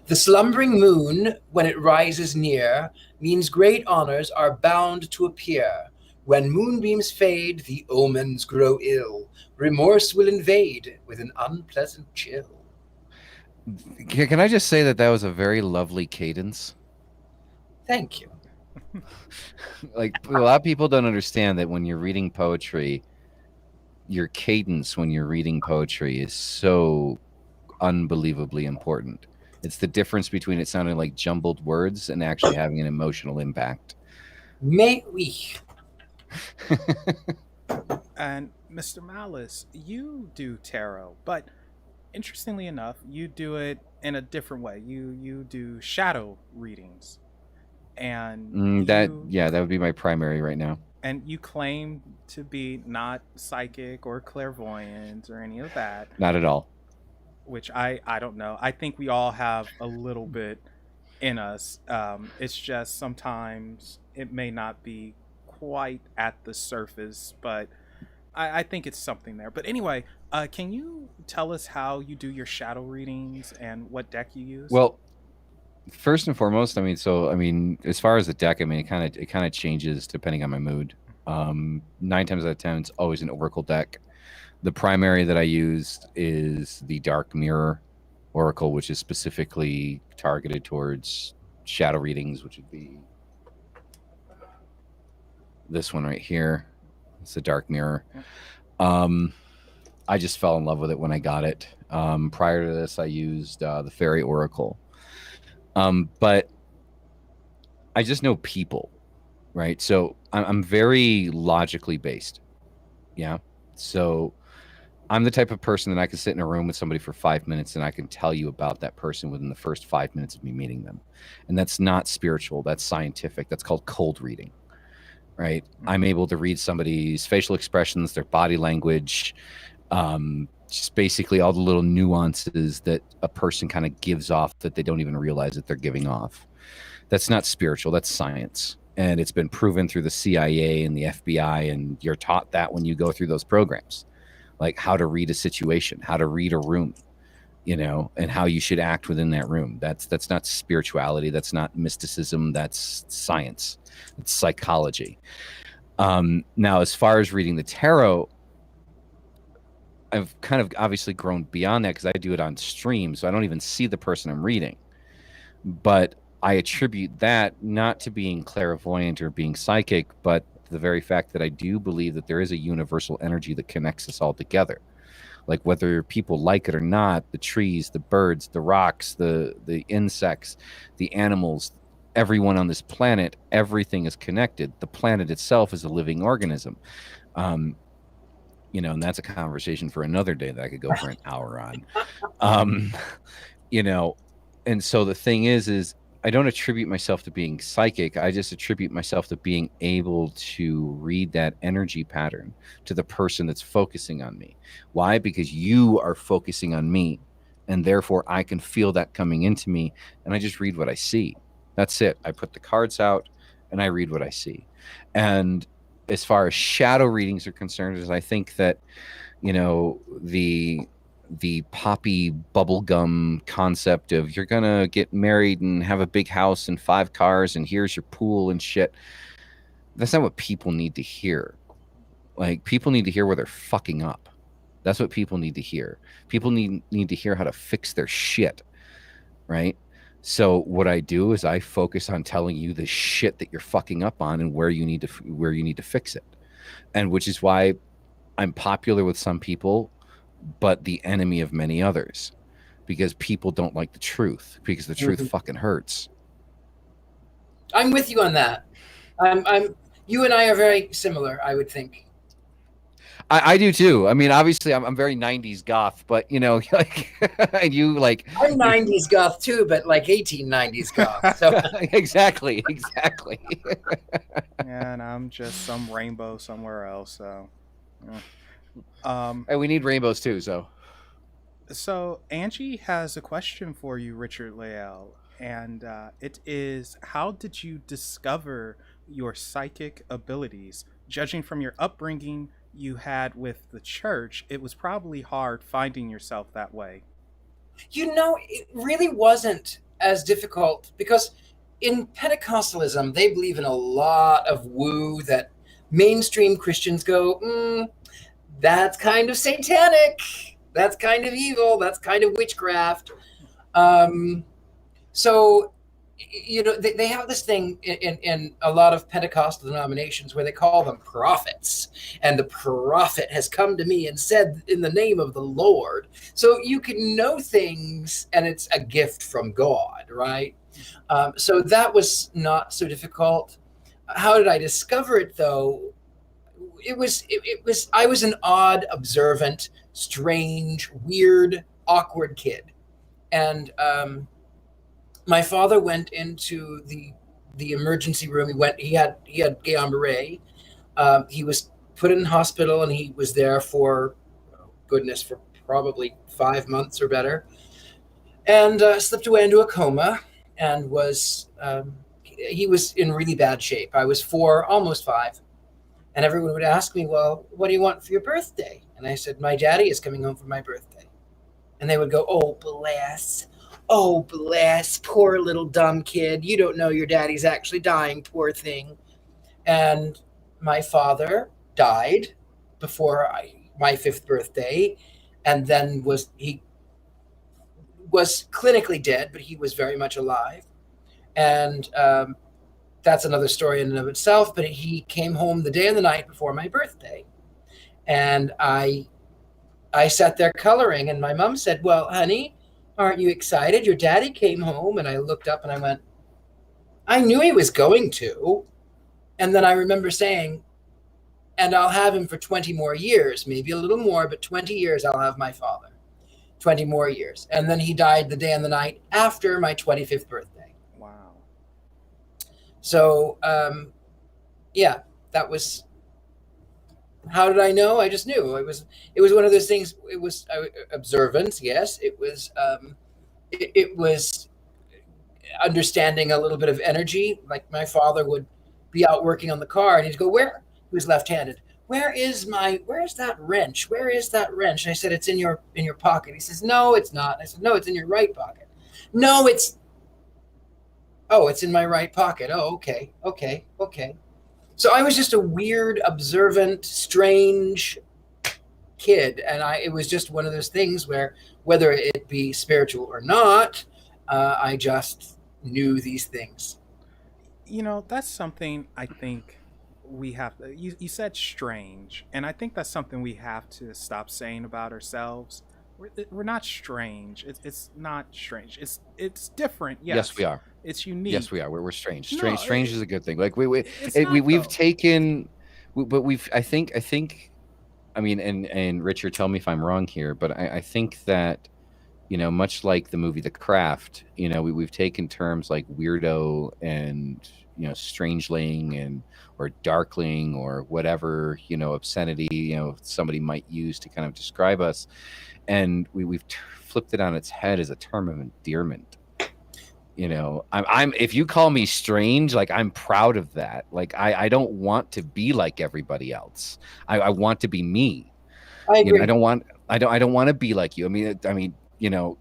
The slumbering moon, when it rises near, means great honors are bound to appear. When moonbeams fade, the omens grow ill. Remorse will invade with an unpleasant chill. Can I just say that was a very lovely cadence? Thank you. Like, a lot of people don't understand that when you're reading poetry, your cadence when you're reading poetry is so unbelievably important. It's the difference between it sounding like jumbled words and actually having an emotional impact. Mais oui. And Mr. Malice, you do tarot, but interestingly enough, you do it in a different way. You do shadow readings, and that would be my primary right now. And you claim to be not psychic or clairvoyant or any of that. Not at all. Which I don't know. I think we all have a little bit in us. It's just sometimes it may not be quite at the surface, but I think it's something there. But anyway, can you tell us how you do your shadow readings and what deck you use? Well, first and foremost, as far as the deck, it kind of changes depending on my mood. 9 times out of 10, it's always an Oracle deck. The primary that I use is the Dark Mirror Oracle, which is specifically targeted towards shadow readings, which would be this one right here. It's the Dark Mirror. I just fell in love with it when I got it. Prior to this, I used the Fairy Oracle. But I just know people, right? So I'm very logically based. Yeah. So I'm the type of person that I can sit in a room with somebody for 5 minutes and I can tell you about that person within the first 5 minutes of me meeting them. And that's not spiritual. That's scientific. That's called cold reading, right? Mm-hmm. I'm able to read somebody's facial expressions, their body language, just basically all the little nuances that a person kind of gives off that they don't even realize that they're giving off. That's not spiritual. That's science. And it's been proven through the CIA and the FBI. And you're taught that when you go through those programs, like how to read a situation, how to read a room, and how you should act within that room. That's not spirituality. That's not mysticism. That's science. It's psychology. Now, as far as reading the tarot, I've kind of obviously grown beyond that because I do it on stream, so I don't even see the person I'm reading. But I attribute that not to being clairvoyant or being psychic, but to the very fact that I do believe that there is a universal energy that connects us all together. Like whether people like it or not, the trees, the birds, the rocks, the insects, the animals, everyone on this planet, everything is connected. The planet itself is a living organism. You know, and that's a conversation for another day that I could go for an hour on. You know, and so the thing is I don't attribute myself to being psychic. I just attribute myself to being able to read that energy pattern to the person that's focusing on me. Why? Because you are focusing on me, and therefore I can feel that coming into me, and I just read what I see. That's it. I put the cards out and I read what I see. And as far as shadow readings are concerned, is I think that, you know, the poppy bubblegum concept of you're gonna get married and have a big house and 5 cars and here's your pool and shit, that's not what people need to hear. Like, people need to hear where they're fucking up. That's what people need to hear. People need to hear how to fix their shit, right? So what I do is I focus on telling you the shit that you're fucking up on and where you need to fix it. And which is why I'm popular with some people, but the enemy of many others, because people don't like the truth, because the truth fucking hurts. I'm with you on that. You and I are very similar, I would think. I do too. I mean, obviously I'm very 90s goth, but you know, like you like I'm 90s goth too, but like 1890s goth. So exactly. And I'm just some rainbow somewhere else. So, and we need rainbows too. So Angie has a question for you, Richard-Lael, and it is: how did you discover your psychic abilities? Judging from your upbringing you had with the church, it was probably hard finding yourself that way. You know, it really wasn't as difficult, because in Pentecostalism, they believe in a lot of woo that mainstream Christians go, that's kind of satanic, that's kind of evil, that's kind of witchcraft. So, you know, they have this thing in a lot of Pentecostal denominations where they call them prophets. And the prophet has come to me and said in the name of the Lord. So you can know things, and it's a gift from God, right? So that was not so difficult. How did I discover it, though? I was an odd, observant, strange, weird, awkward kid. And my father went into the emergency room. He had Guillain-Barré. He was put in hospital, and he was there for for probably 5 months or better, and slipped away into a coma, and he was in really bad shape. I was 4, almost 5, and everyone would ask me, well, what do you want for your birthday? And I said, my daddy is coming home for my birthday. And they would go, oh, bless, poor little dumb kid. You don't know your daddy's actually dying, poor thing. And my father died before my 5th birthday, and then he was clinically dead, but he was very much alive. And that's another story in and of itself, but he came home the day and the night before my birthday. And I sat there coloring, and my mom said, well, honey, aren't you excited? Your daddy came home. And I looked up and I went, I knew he was going to. And then I remember saying, and I'll have him for 20 more years, maybe a little more, but 20 years I'll have my father. 20 more years. And then he died the day and the night after my 25th birthday. Wow. So, yeah, that was, how did I know? I just knew. It was one of those things. It was observance. Yes. It was understanding a little bit of energy. Like my father would be out working on the car, and he'd go, where? He was left-handed. Where is that wrench? Where is that wrench? And I said, it's in your pocket. He says, no, it's not. I said, no, it's in your right pocket. No, it's in my right pocket. Oh, okay. So I was just a weird, observant, strange kid. And it was just one of those things where, whether it be spiritual or not, I just knew these things. You know, that's something I think we have you said strange, and I think that's something we have to stop saying about ourselves. We're not strange. It's not strange. It's different. Yes, Yes, we are. it's unique. Yes, we are. We're strange. No, Strange is a good thing. Like it's not we've though. taken, but we've. I think. I mean, and Richard, tell me if I'm wrong here, but I think that, much like the movie The Craft, we've taken terms like weirdo and strangeling and or darkling or whatever obscenity somebody might use to kind of describe us, and we've flipped it on its head as a term of endearment. I'm if you call me strange, like, I'm proud of that. Like, I don't want to be like everybody else. I want to be me. I agree. I don't want to be like you. I mean,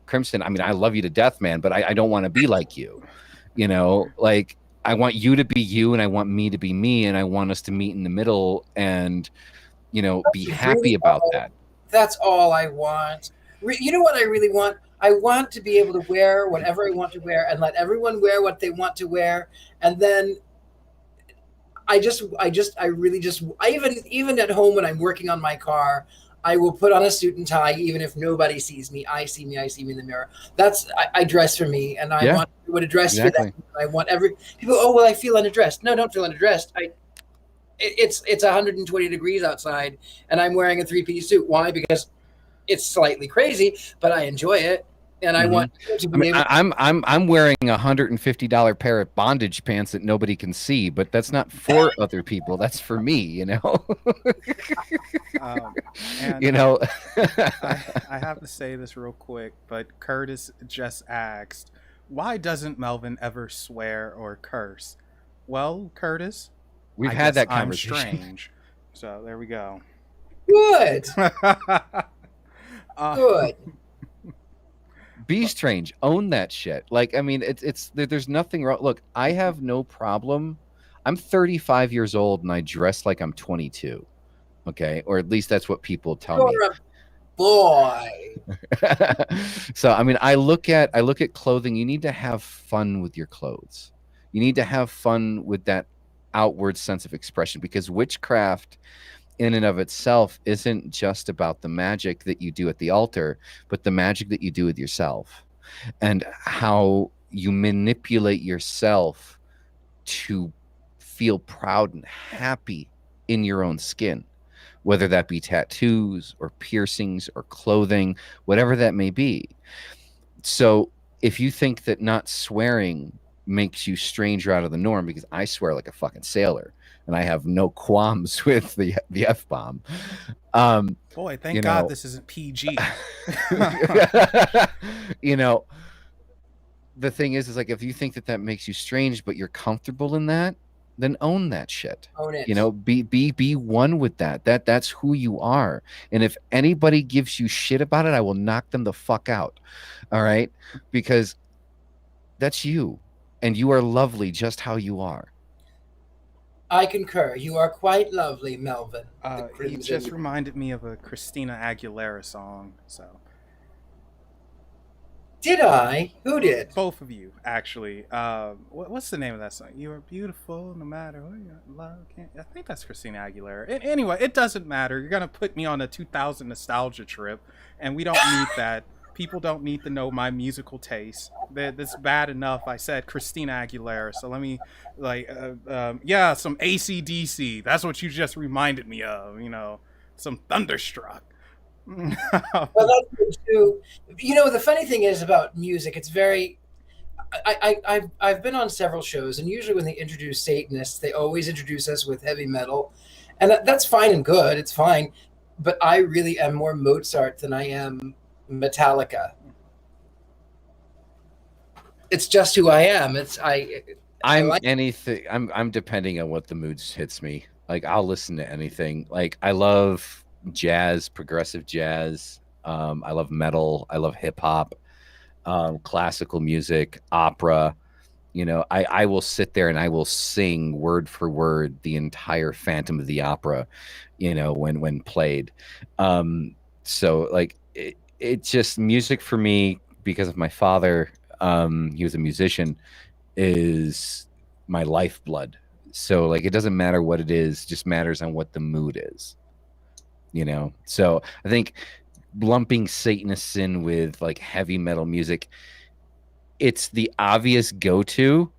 Crimson, I mean, I love you to death, man, but I don't want to be like you. Like, I want you to be you, and I want me to be me, and I want us to meet in the middle and be happy about that. That's all I want. You know what I really want? I want to be able to wear whatever I want to wear and let everyone wear what they want to wear. And then I even at home when I'm working on my car, I will put on a suit and tie, even if nobody sees me. I see me in the mirror. I dress for me, and I want everyone to dress for them. I want people. Oh, well, I feel unaddressed. No, don't feel unaddressed. It's 120 degrees outside, and I'm wearing a 3-piece suit. Why? Because it's slightly crazy, but I enjoy it, and I want to be able. I'm wearing a $150 pair of bondage pants that nobody can see, but that's not for other people. That's for me, and, I have to say this real quick, but Curtis just asked, why doesn't Melvin ever swear or curse? Well, Curtis, we've had that I'm conversation. Strange. So there we go. Good. Good. Be strange. Own that shit. Like, I mean, there's nothing wrong. Look, I have no problem. I'm 35 years old and I dress like I'm 22. Okay, or at least that's what people tell me. You're a boy. So, I mean, I look at clothing. You need to have fun with your clothes. You need to have fun with that outward sense of expression, because witchcraft in and of itself isn't just about the magic that you do at the altar, but the magic that you do with yourself and how you manipulate yourself to feel proud and happy in your own skin, whether that be tattoos or piercings or clothing, whatever that may be. So if you think that not swearing makes you strange or out of the norm, because I swear like a fucking sailor, and I have no qualms with the F-bomb. Boy, thank God this isn't PG. The thing is like, if you think that makes you strange, but you're comfortable in that, then own that shit. Own it. Be one with that. That's who you are. And if anybody gives you shit about it, I will knock them the fuck out. All right? Because that's you. And you are lovely just how you are. I concur. You are quite lovely, Melvin. He just reminded me of a Christina Aguilera song. So, did I? Who did? Both of you, actually. What's the name of that song? You are beautiful, no matter what you love. I think that's Christina Aguilera. Anyway, it doesn't matter. You're gonna put me on a 2000 nostalgia trip, and we don't need that. People don't need to know my musical taste. That's bad enough. I said Christina Aguilera, so let me, some AC/DC. That's what you just reminded me of. Some Thunderstruck. Well, that's good too. The funny thing is about music, it's very. I've been on several shows, and usually when they introduce Satanists, they always introduce us with heavy metal, and that's fine and good. It's fine, but I really am more Mozart than I am Metallica. It's just who I am. I'm anything. I'm depending on what the mood hits me. Like, I'll listen to anything. Like, I love jazz, progressive jazz. I love metal. I love hip hop, classical music, opera. I will sit there and I will sing word for word the entire Phantom of the Opera, when played. So like, it's just music for me, because of my father. He was a musician, is my lifeblood. So like it doesn't matter what it is, just matters on what the mood is. So I think lumping Satanists in with like heavy metal music, it's the obvious go-to,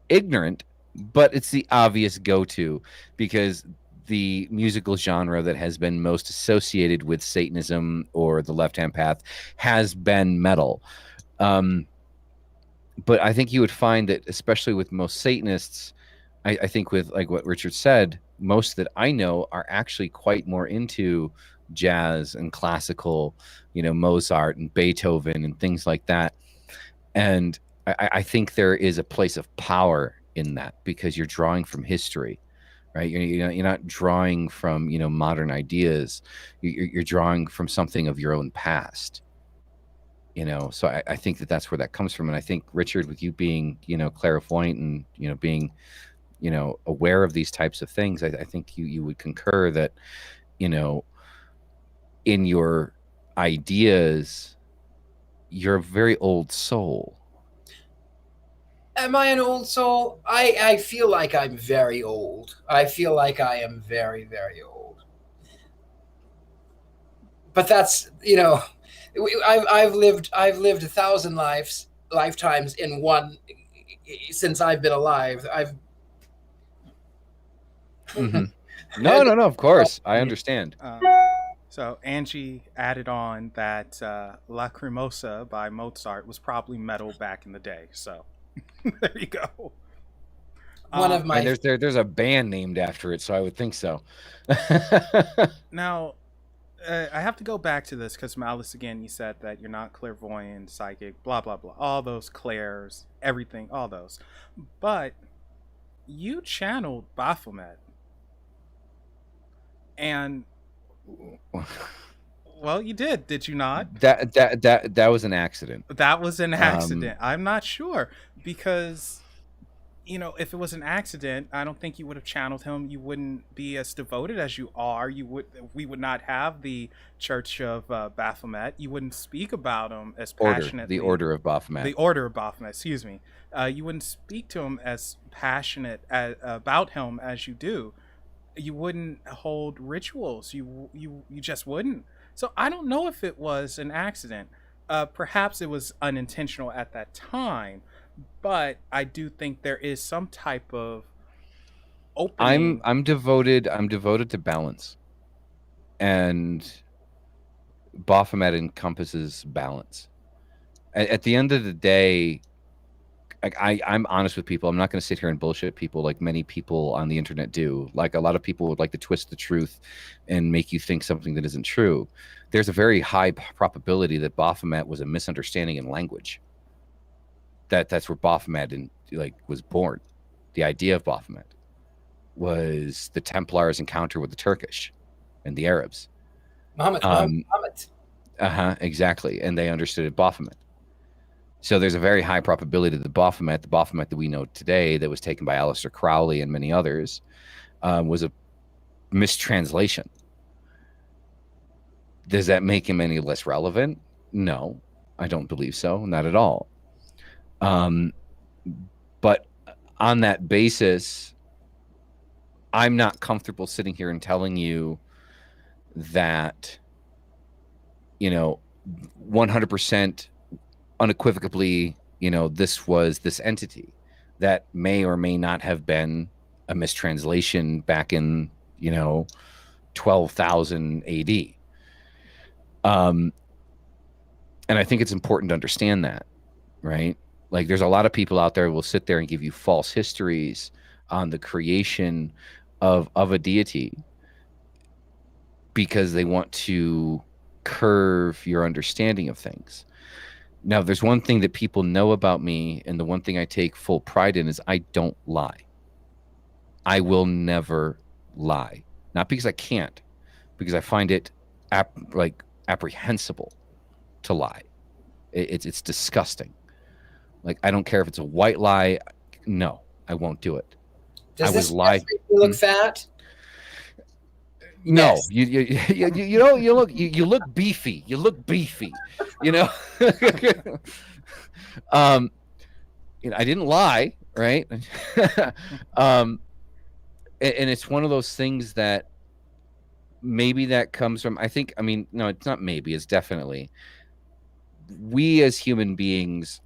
ignorant, but it's the obvious go-to because the musical genre that has been most associated with Satanism or the left-hand path has been metal. But I think you would find that, especially with most Satanists, I think with like what Richard said, most that I know are actually quite more into jazz and classical, Mozart and Beethoven and things like that. And I think there is a place of power in that because you're drawing from history, right? You're not drawing from, modern ideas. You're drawing from something of your own past. So I think that's where that comes from. And I think, Richard, with you being, clairvoyant and, being, aware of these types of things, I think you would concur that, in your ideas, you're a very old soul. Am I an old soul? I feel like I'm very old. I feel like I am very, very old. But that's, I've lived 1,000 lifetimes in one since I've been alive. Mm-hmm. No, of course. I understand. So Angie added on that Lacrimosa by Mozart was probably metal back in the day. So there you go. One of my there's a band named after it, so I would think so. Now, I have to go back to this because Malice, again, you said that you're not clairvoyant, psychic, blah blah blah, all those clairs, everything, all those, but you channeled Baphomet, and well, you did you not? That was an accident. That was an accident. I'm not sure because, if it was an accident, I don't think you would have channeled him. You wouldn't be as devoted as you are. We would not have the Church of Baphomet. You wouldn't speak about him as passionately. The Order of Baphomet. The Order of Baphomet. Excuse me. You wouldn't speak to him as passionate about him as you do. You wouldn't hold rituals. You just wouldn't. So I don't know if it was an accident. Perhaps it was unintentional at that time, but I do think there is some type of opening. I'm devoted to balance, and Baphomet encompasses balance. At the end of the day, I'm honest with people. I'm not going to sit here and bullshit people like many people on the internet do. Like a lot of people would like to twist the truth and make you think something that isn't true. There's a very high probability that Baphomet was a misunderstanding in language. That's where Baphomet was born. The idea of Baphomet was the Templars' encounter with the Turkish and the Arabs. Muhammad. Exactly. And they understood it Baphomet. So there's a very high probability that the Baphomet that we know today, that was taken by Aleister Crowley and many others, was a mistranslation. Does that make him any less relevant? No, I don't believe so. Not at all. But on that basis, I'm not comfortable sitting here and telling you that, 100% unequivocally, this was this entity. That may or may not have been a mistranslation back in, 12,000 AD. And I think it's important to understand that, right? Like there's a lot of people out there who will sit there and give you false histories on the creation of a deity because they want to curve your understanding of things. Now, there's one thing that people know about me, and the one thing I take full pride in is I don't lie. I will never lie. Not because I can't, because I find it apprehensible to lie. It's disgusting. Like, I don't care if it's a white lie. No, I won't do it. Does this make you look fat? No, yes. you look beefy. You look beefy. I didn't lie, right? and it's one of those things that maybe that comes from, no, it's not maybe, it's definitely, we as human beings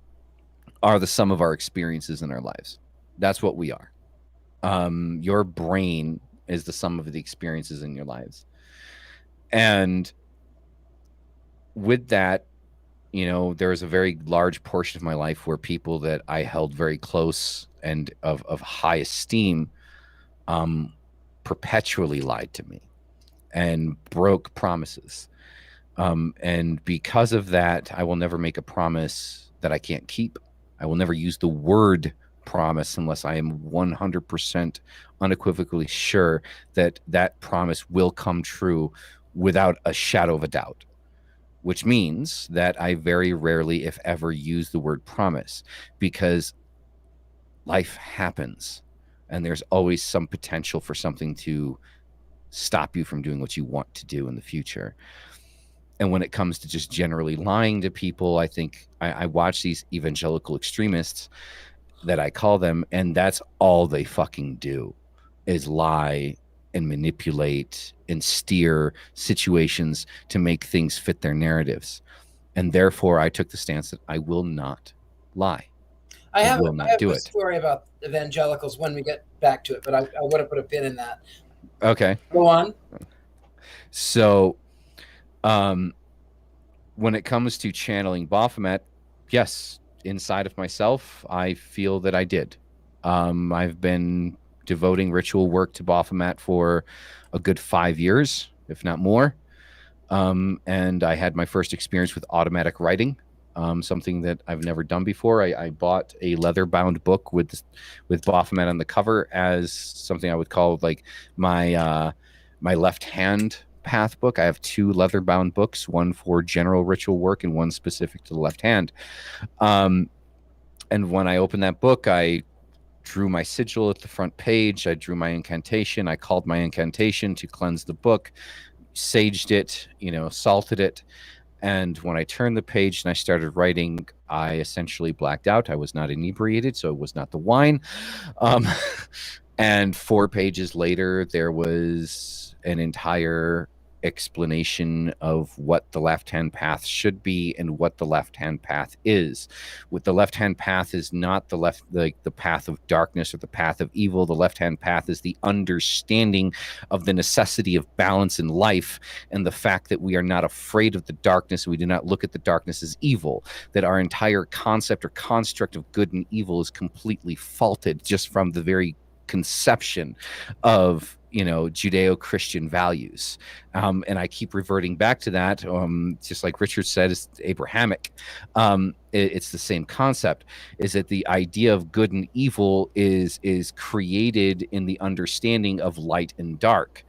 are the sum of our experiences in our lives. That's what we are. Your brain is the sum of the experiences in your lives. And with that, there was a very large portion of my life where people that I held very close and of high esteem perpetually lied to me and broke promises. And because of that, I will never make a promise that I can't keep. I will never use the word promise unless I am 100% unequivocally sure that that promise will come true without a shadow of a doubt, which means that I very rarely, if ever, use the word promise, because life happens and there's always some potential for something to stop you from doing what you want to do in the future. And when it comes to just generally lying to people, I think I watch these evangelical extremists that I call them, and that's all they fucking do is lie and manipulate and steer situations to make things fit their narratives. And therefore, I took the stance that I will not lie. I have do a it. story about evangelicals when we get back to it, but I want to put a pin in that. Okay. Go on. So, when it comes to channeling Baphomet, yes, inside of myself, I feel that I did. I've been devoting ritual work to Baphomet for a good 5 years, if not more. And I had my first experience with automatic writing, something that I've never done before. I bought a leather-bound book with Baphomet on the cover as something I would call like my left hand path book. I have 2 leather-bound books, one for general ritual work and one specific to the left hand. And when I opened that book, I drew my sigil at the front page. I drew my incantation. I called my incantation to cleanse the book, saged it, salted it. And when I turned the page and I started writing, I essentially blacked out. I was not inebriated, so it was not the wine. And 4 pages later, there was an entire explanation of what the left-hand path should be and what the left-hand path is. With the left-hand path is not the path of darkness or the path of evil. The left-hand path is the understanding of the necessity of balance in life and the fact that we are not afraid of the darkness. We do not look at the darkness as evil, that our entire concept or construct of good and evil is completely faulted just from the very conception of Judeo-Christian values. And I keep reverting back to that. Just like Richard said, it's Abrahamic. It's the same concept, is that the idea of good and evil is created in the understanding of light and dark.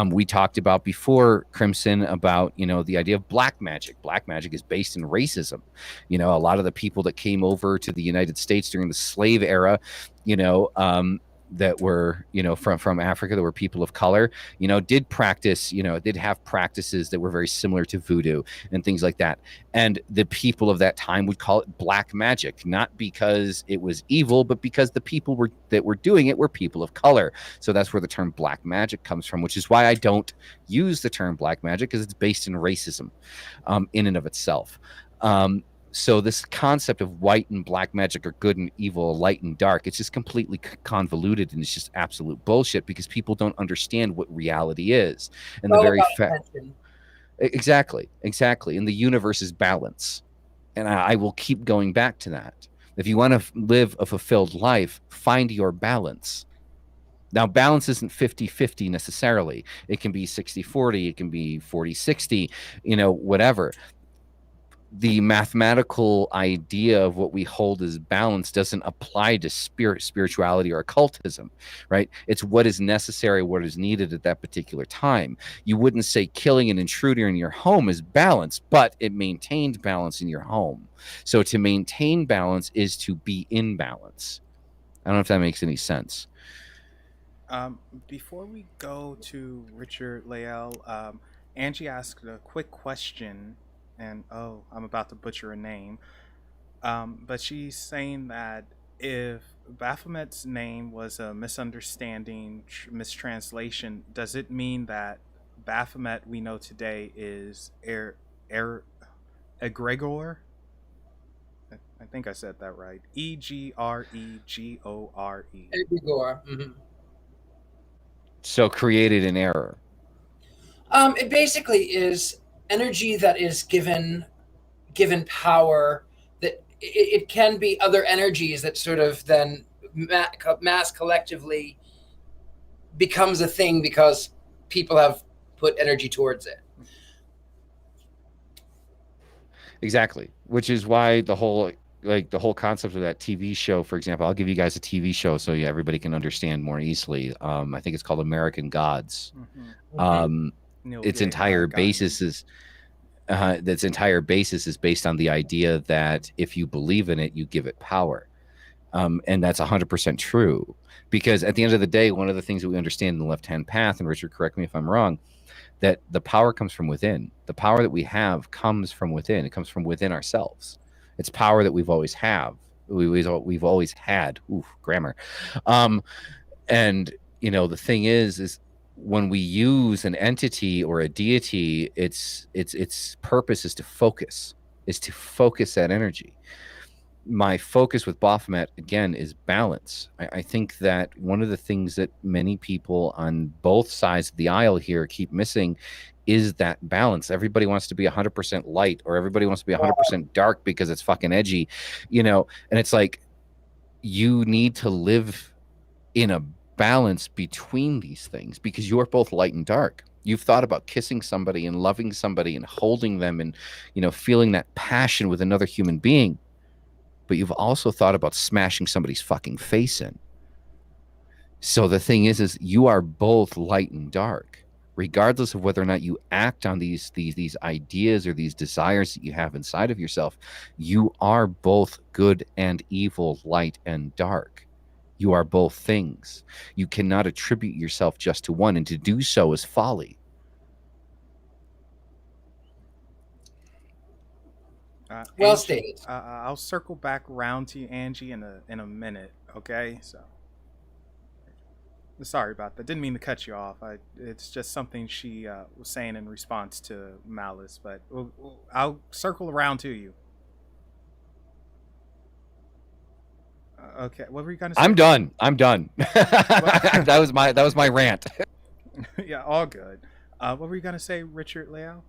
We talked about before, Crimson, about the idea of black magic. Black magic is based in racism. A lot of the people that came over to the United States during the slave era, that were from Africa, that were people of color, did have practices that were very similar to voodoo and things like that. And the people of that time would call it black magic, not because it was evil, but because the people that were doing it were people of color. So that's where the term black magic comes from, which is why I don't use the term black magic, because it's based in racism in and of itself. So this concept of white and black magic, or good and evil, light and dark, it's just completely convoluted, and it's just absolute bullshit because people don't understand what reality is. And the very fact, exactly. And the universe is balance. And I will keep going back to that. If you want to live a fulfilled life, find your balance. Now, balance isn't 50-50 necessarily. It can be 60-40. It can be 40-60, whatever. The mathematical idea of what we hold as balance doesn't apply to spirituality or occultism, right? It's what is necessary, what is needed at that particular time. You wouldn't say killing an intruder in your home is balance, but it maintained balance in your home. So to maintain balance is to be in balance. I don't know if that makes any sense. Before we go to Richard-Lael, Angie asked a quick question. And I'm about to butcher a name, but she's saying that if Baphomet's name was a misunderstanding, mistranslation, does it mean that Baphomet we know today is egregor? I think I said that right. Egregore. Egregore. Mm-hmm. So created in error. It basically is energy that is given power. That it can be other energies that sort of then mass collectively becomes a thing because people have put energy towards it. Exactly, which is why the whole concept of that TV show, for example, I'll give you guys a TV show so everybody can understand more easily. I think it's called American Gods. Its entire basis is based on the idea that if you believe in it, you give it power. And that's 100% true, because at the end of the day, one of the things that we understand in the left-hand path, and Richard, correct me if I'm wrong, that the power comes from within. The power that we have comes from within. It comes from within ourselves. It's power that we've always we've always had. Oof, grammar. And the thing is when we use an entity or a deity, its purpose is to focus that energy. My focus with Baphomet, again, is balance. I think that one of the things that many people on both sides of the aisle here keep missing is that balance. Everybody wants to be 100% light, or everybody wants to be 100% dark because it's fucking edgy, and it's like, you need to live in a balance between these things, because you're both light and dark. You've thought about kissing somebody and loving somebody and holding them and, feeling that passion with another human being. But you've also thought about smashing somebody's fucking face in. So the thing is you are both light and dark, regardless of whether or not you act on these ideas or these desires that you have inside of yourself. You are both good and evil, light and dark. You are both things. You cannot attribute yourself just to one, and to do so is folly. Well stated. I'll circle back around to you, Angie, in a minute. Okay, so sorry about that. Didn't mean to cut you off. It's just something she was saying in response to Malice, but I'll circle around to you. Okay, what were you gonna say? I'm done. That was my rant. Yeah, all good. What were you gonna say, Richard-Lael?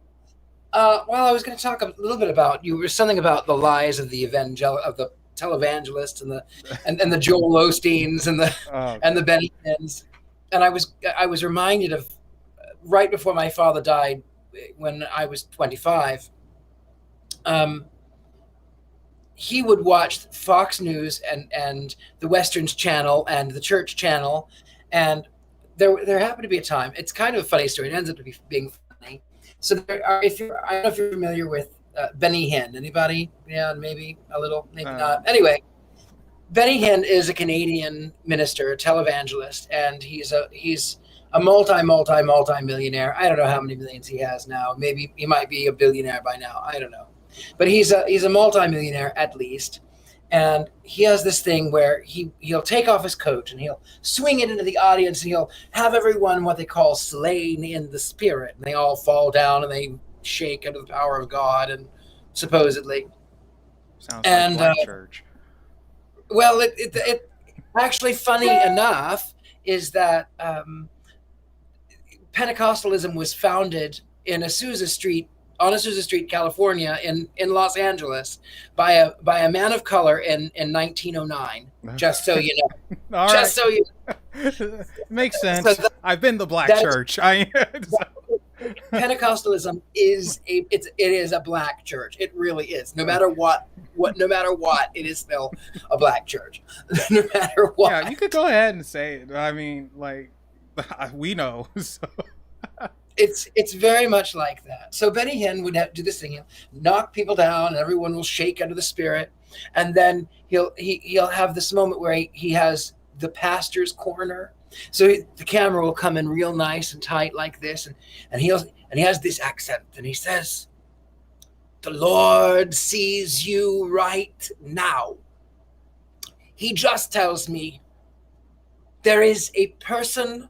Well, I was going to talk a little bit about something about the lies of the televangelists and the Joel Osteens and the Benny Hinns, and I was reminded of right before my father died, when I was 25. He would watch Fox News and the Westerns channel and the Church channel, and there happened to be a time. It's kind of a funny story. It ends up being funny. So I don't know if you're familiar with Benny Hinn. Anybody? Yeah, maybe a little, maybe not. Anyway, Benny Hinn is a Canadian minister, a televangelist, and he's a multi-millionaire. I don't know how many millions he has now. Maybe he might be a billionaire by now. I don't know. But he's a multi-millionaire at least. And he has this thing where he'll take off his coat and he'll swing it into the audience, and he'll have everyone what they call slain in the spirit. And they all fall down and they shake under the power of God, and supposedly. Sounds like Black church. Well, it actually, funny enough, is that Pentecostalism was founded on Azusa Street, California, in Los Angeles, by a man of color in 1909. Just so you know. All just right. So you know. Makes sense. I've been to Black church. Pentecostalism is a black church. It really is. No matter what, it is still a black church. No matter what. Yeah, you could go ahead and say it. I mean, like, we know. So. It's very much like that. So Benny Hinn would do this thing. He'll knock people down, and everyone will shake under the spirit. And then he'll have this moment where he has the pastor's corner. So the camera will come in real nice and tight like this, and he has this accent, and he says, "The Lord sees you right now. He just tells me there is a person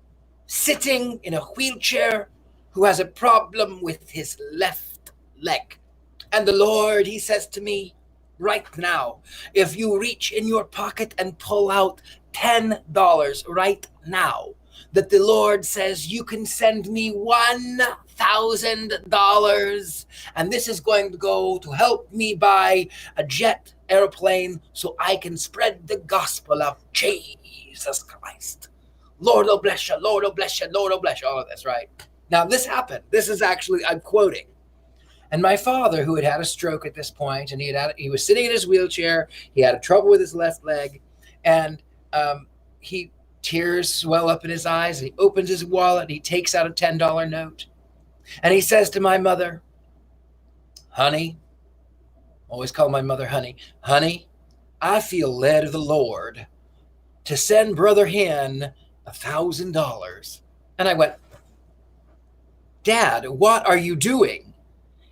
sitting in a wheelchair who has a problem with his left leg. And the Lord, he says to me, right now, if you reach in your pocket and pull out $10 right now, that the Lord says you can send me $1,000, and this is going to go to help me buy a jet airplane so I can spread the gospel of Jesus Christ. Lord will bless you, Lord will bless you, Lord will bless you. All of this, right? Now, this happened. This is actually, I'm quoting. And my father, who had had a stroke at this point, and he was sitting in his wheelchair, he had trouble with his left leg, and tears swell up in his eyes, and he opens his wallet, and he takes out a $10 note, and he says to my mother, honey, always call my mother honey, I feel led of the Lord to send Brother Hen $1,000. And I went, Dad, what are you doing?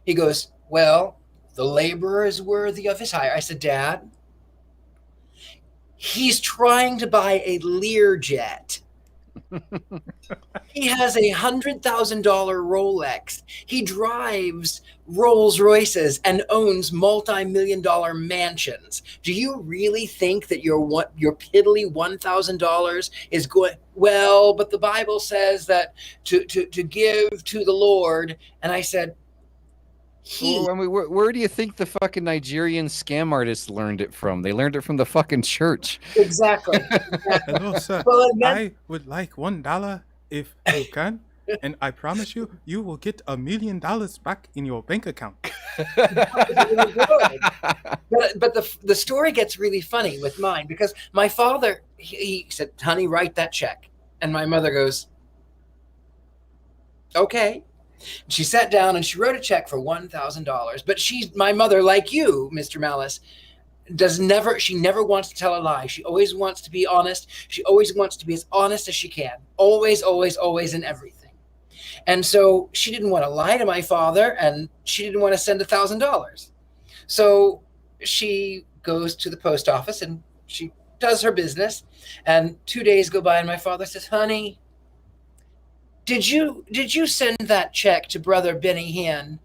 He goes, well, the laborer is worthy of his hire. I said, Dad, he's trying to buy a Learjet. He has a $100,000 Rolex. He drives Rolls Royces and owns multi-million-dollar mansions. Do you really think that your piddly $1,000 is going? Well, but the Bible says that to give to the Lord. And I said, where do you think the fucking Nigerian scam artists learned it from? They learned it from the fucking church. Exactly. Hello, sir. Well, I would like $1 if you can, and I promise you, you will get $1 million back in your bank account. But the story gets really funny with mine, because my father, he said, honey, write that check. And my mother goes, okay. She sat down and she wrote a check for $1,000. But my mother, like you, Mr. Malice, she never wants to tell a lie. She always wants to be honest. She always wants to be as honest as she can. Always, always, always in everything. And so she didn't want to lie to my father, and she didn't want to send $1,000. So she goes to the post office and she does her business. And 2 days go by and my father says, honey, Did you send that check to Brother Benny Hinn?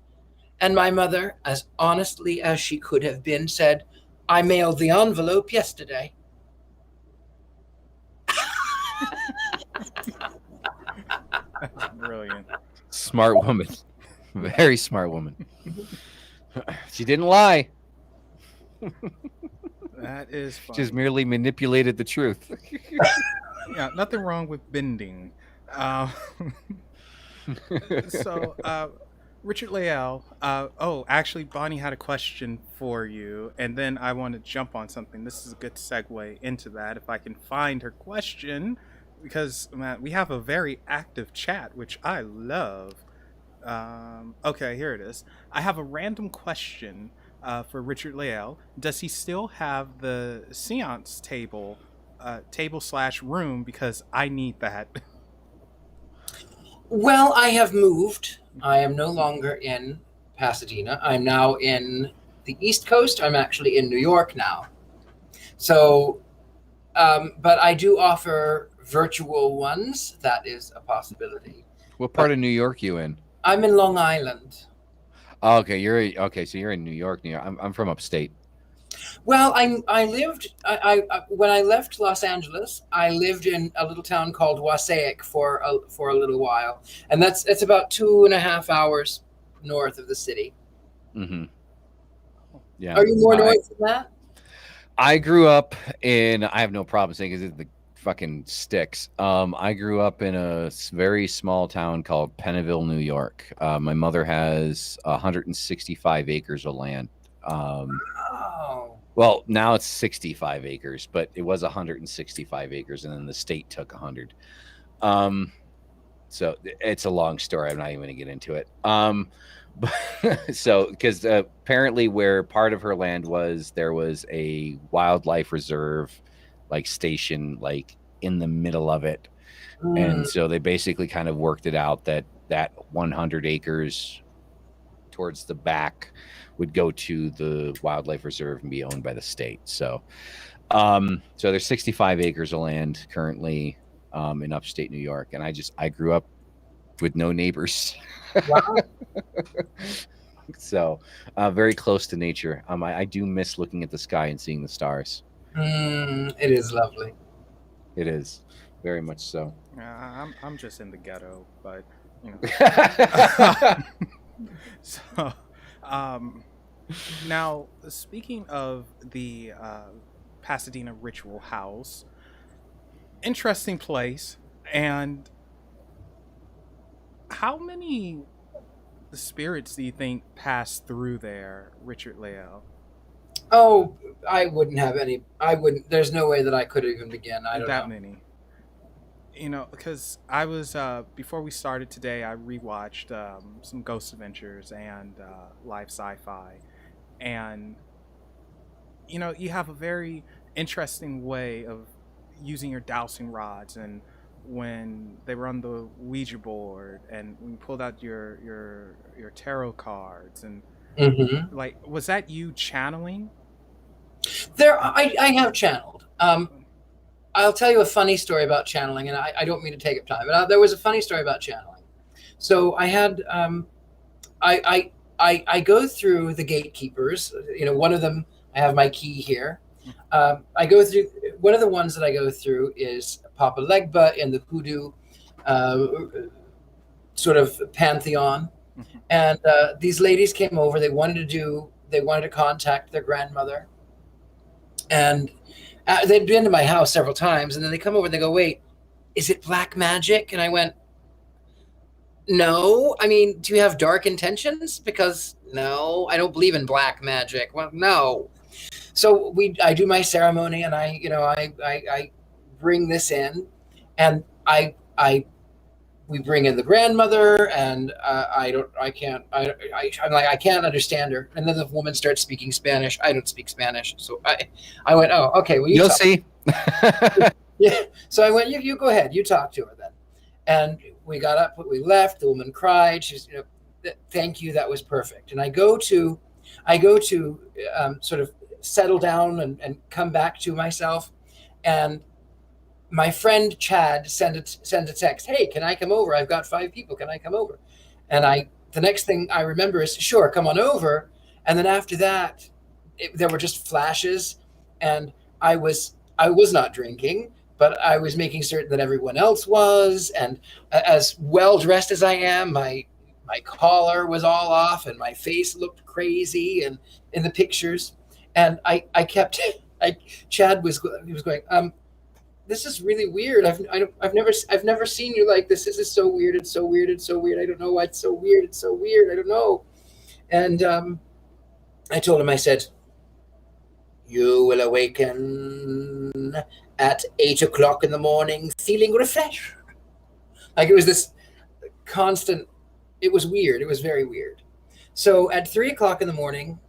And my mother, as honestly as she could have been, said, I mailed the envelope yesterday. That's brilliant. Smart woman. Very smart woman. She didn't lie. That is fun. Just merely manipulated the truth. Yeah, nothing wrong with bending. Richard-Lael, actually, Bonnie had a question for you, and then I want to jump on something. This is a good segue into that, if I can find her question, because we have a very active chat, which I love. Okay, here it is. I have a random question for Richard-Lael. Does he still have the seance table / room? Because I need that. Well, I have moved. I am no longer in Pasadena. I'm now in the East Coast. I'm actually in New York now. So, but I do offer virtual ones. That is a possibility. What part of New York you in? I'm in Long Island. Oh, okay, so you're in New York. I'm from upstate. Well, I lived when I left Los Angeles, I lived in a little town called Wassaic for a little while, and it's about 2.5 hours north of the city. Mm-hmm. Yeah. Are you more north than that? I grew up in. I have no problem saying because the fucking sticks. I grew up in a very small town called Pennville, New York. My mother has 165 acres of land. Well, now it's 65 acres, but it was 165 acres, and then the state took 100. So it's a long story. I'm not even going to get into it. So, because apparently where part of her land was, there was a wildlife reserve, like station, like in the middle of it. And so they basically kind of worked it out that 100 acres towards the back would go to the wildlife reserve and be owned by the state. So So there's 65 acres of land currently in upstate New York, and I grew up with no neighbors. Wow. So very close to nature. I do miss looking at the sky and seeing the stars. It is lovely. It is very much so. I'm just in the ghetto, but you know. So, now speaking of the Pasadena Ritual House, interesting place, and how many spirits do you think pass through there, Richard-Lael? Oh, I wouldn't have any. I wouldn't. There's no way that I could even begin. I don't That know. many. You know, because I was before we started today, I rewatched some Ghost Adventures and Live Sci-Fi, and you know, you have a very interesting way of using your dowsing rods, and when they were on the Ouija board, and when you pulled out your tarot cards, and Mm-hmm. like, was that you channeling? I have channeled. I'll tell you a funny story about channeling, and I don't mean to take up time, but there was a funny story about channeling. So I had I go through the gatekeepers. You know, one of them, I have my key here. I go through one of the ones that I go through is Papa Legba in the hoodoo sort of pantheon, Mhm. and these ladies came over. They wanted to contact their grandmother, and they'd been to my house several times, and then they come over and they go, "Wait, is it black magic?" And I went, "No. I mean, do you have dark intentions? Because no, I don't believe in black magic." Well, no. So I do my ceremony, and I bring this in, and we bring in the grandmother, and I'm like, I can't understand her. And then the woman starts speaking Spanish. I don't speak Spanish, so I went, "Oh, okay. Well, You'll see. yeah." So I went, you go ahead, you talk to her then. And we got up, we left. The woman cried. She's, "Thank you, that was perfect." And I go to sort of settle down and come back to myself, and my friend Chad sent a text, "Hey, can I come over? I've got 5 people. Can I come over?" And the next thing I remember is, "Sure, come on over." And then after that, there were just flashes, and I was not drinking, but I was making certain that everyone else was. And as well dressed as I am, my collar was all off, and my face looked crazy, and in the pictures. And Chad was going, "This is really weird. I've never seen you like this. This is so weird. It's so weird. It's so weird. I don't know why it's so weird. It's so weird. I don't know." And I told him, I said, "You will awaken at 8 o'clock in the morning, feeling refreshed." Like, it was this constant. It was weird. It was very weird. So at 3 o'clock in the morning,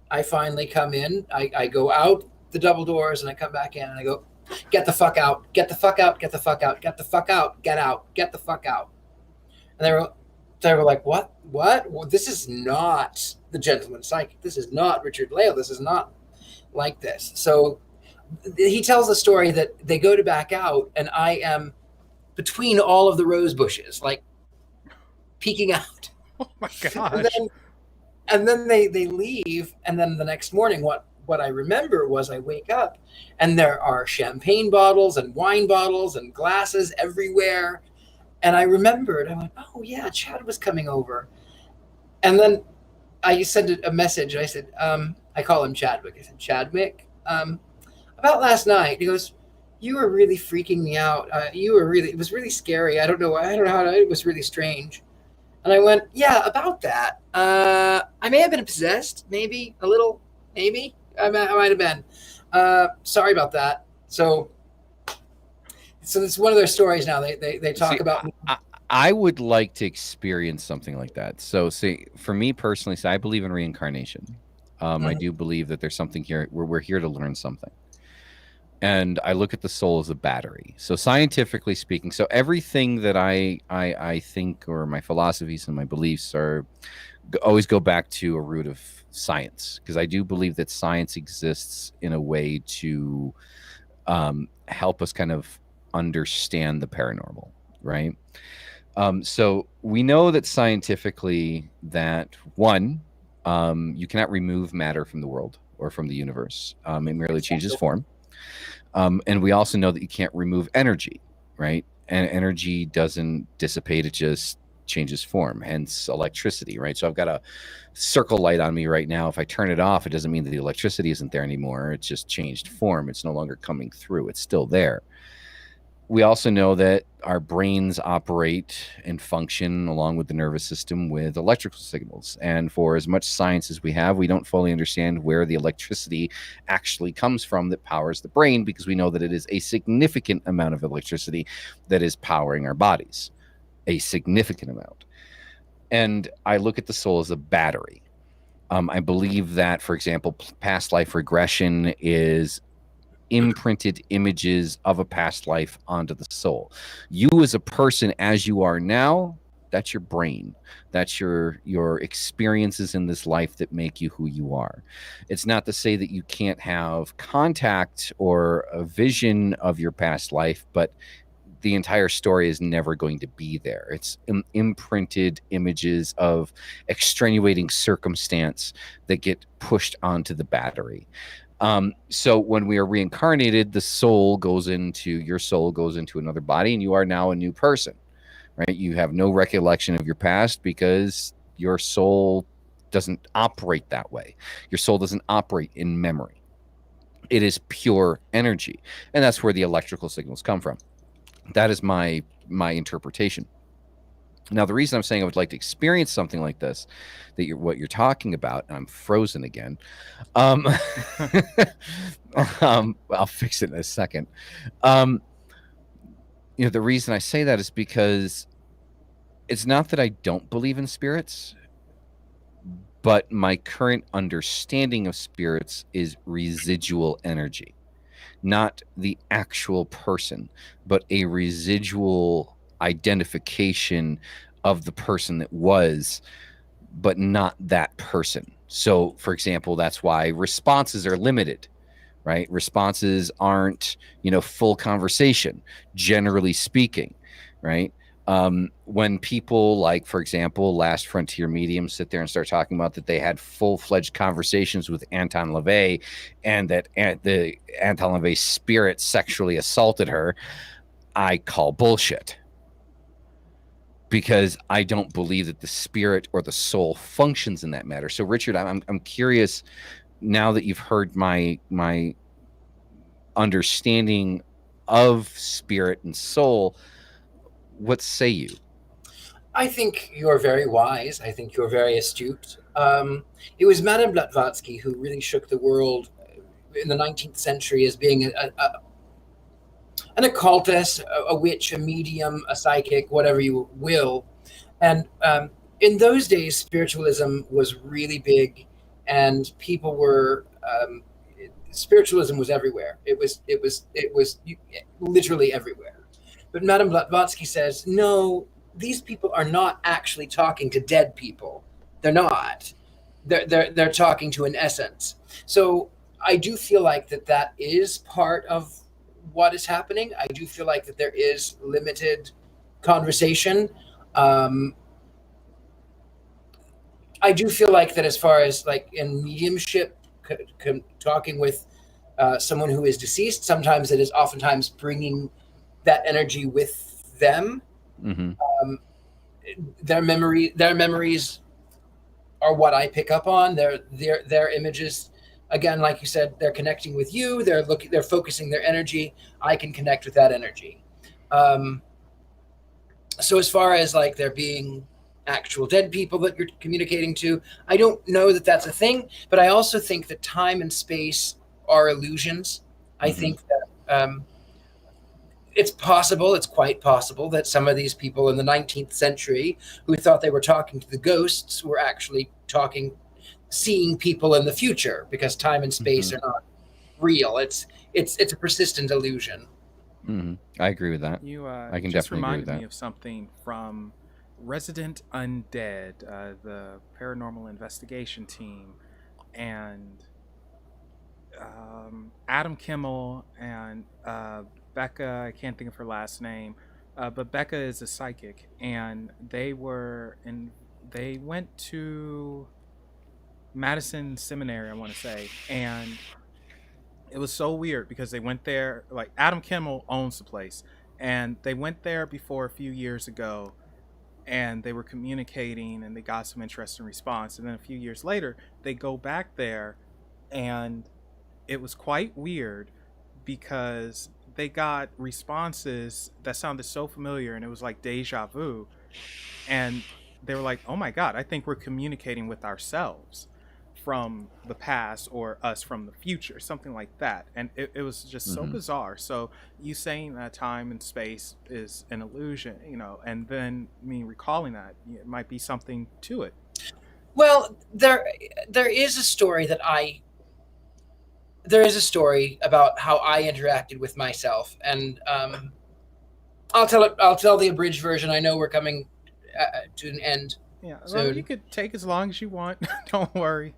I finally come in. I go out the double doors, and I come back in, and I go, "Get the fuck out, get the fuck out, get the fuck out, get the fuck out, get out, get the fuck out." And they were like, "What? Well, this is not the gentleman psychic. This is not Richard-Lael. This is not like this." So he tells the story that they go to back out, and I am between all of the rose bushes, like peeking out. Oh my And gosh! then they leave, and then the next morning, what I remember was I wake up, and there are champagne bottles and wine bottles and glasses everywhere. And I remembered, I went, "Oh yeah, Chad was coming over." And then I sent a message. I said, I call him Chadwick. I said, "Chadwick, about last night." He goes, "You were really freaking me out. It was really scary. I don't know how it was really strange." And I went, "Yeah, about that. I may have been possessed, maybe a little, maybe I might have been. Sorry about that." So it's one of their stories now. They talk about. I would like to experience something like that. So, see, for me personally, I believe in reincarnation. I do believe that there's something here where we're here to learn something. and I look at the soul as a battery. So scientifically speaking, so everything that I think, or my philosophies and my beliefs always go back to a root of science, because I do believe that science exists in a way to help us kind of understand the paranormal, right? So we know that scientifically that one, you cannot remove matter from the world or from the universe. It merely changes form. And we also know that you can't remove energy, right? And energy doesn't dissipate, it just changes form, hence electricity, right? So I've got a circle light on me right now. If I turn it off, it doesn't mean that the electricity isn't there anymore. It's just changed form. It's no longer coming through. It's still there. We also know that our brains operate and function along with the nervous system with electrical signals. And for as much science as we have, we don't fully understand where the electricity actually comes from that powers the brain, because we know that it is a significant amount of electricity that is powering our bodies, a significant amount. And I look at the soul as a battery. I believe that, for example, past life regression is imprinted images of a past life onto the soul. You as a person, as you are now, that's your brain. That's your experiences in this life that make you who you are. It's not to say that you can't have contact or a vision of your past life, but the entire story is never going to be there. It's imprinted images of extenuating circumstance that get pushed onto the battery. So when we are reincarnated, your soul goes into another body, and you are now a new person, right? You have no recollection of your past because your soul doesn't operate that way. Your soul doesn't operate in memory. It is pure energy. And that's where the electrical signals come from. That is my interpretation. Now, the reason I'm saying I would like to experience something like this, what you're talking about, and I'm frozen again. I'll fix it in a second. The reason I say that is because it's not that I don't believe in spirits, but my current understanding of spirits is residual energy, not the actual person, but a residual identification of the person that was, but not that person. So, for example, that's why responses are limited, right? Responses aren't, full conversation, generally speaking, right? When people like, for example, Last Frontier mediums sit there and start talking about that they had full-fledged conversations with Anton LaVey, and that the Anton LaVey spirit sexually assaulted her, I call bullshit. Because I don't believe that the spirit or the soul functions in that matter. So, Richard, I'm curious, now that you've heard my understanding of spirit and soul, what say you? I think you're very wise. I think you're very astute. It was Madame Blavatsky who really shook the world in the 19th century as being an occultist, a witch, a medium, a psychic, whatever you will. And in those days, spiritualism was really big, and people were spiritualism was everywhere. It was literally everywhere. But Madame Blavatsky says, no, these people are not actually talking to dead people. They're not. They're talking to an essence. So I do feel like that is part of what is happening. I do feel like that there is limited conversation. I do feel like that as far as like in mediumship, talking with someone who is deceased, sometimes it is oftentimes bringing that energy with them. Mm-hmm. Their memories are what I pick up on. Their images. Again, like you said, they're connecting with you. They're focusing their energy. I can connect with that energy. So as far as like there being actual dead people that you're communicating to, I don't know that that's a thing. But I also think that time and space are illusions. I think that it's possible. It's quite possible that some of these people in the 19th century who thought they were talking to the ghosts were actually seeing people in the future, because time and space are not real. It's it's a persistent illusion. I agree with that. You I can just definitely agree with reminded that. me of something from Resident Undead, the paranormal investigation team, and Adam Kimmel and Becca. I can't think of her last name, but Becca is a psychic, and they went to Madison Seminary, I want to say, and it was so weird because they went there. Like, Adam Kimmel owns the place, and they went there before a few years ago, and they were communicating, and they got some interesting response. And then a few years later, they go back there, and it was quite weird because they got responses that sounded so familiar, and it was like deja vu. And they were like, "Oh my God, I think we're communicating with ourselves from the past, or us from the future," something like that. And it was just so bizarre. So you saying that time and space is an illusion, and then me recalling that, it might be something to it. Well, there is a story about how I interacted with myself, and I'll tell the abridged version. I know we're coming to an end. Yeah, well, you could take as long as you want. Don't worry.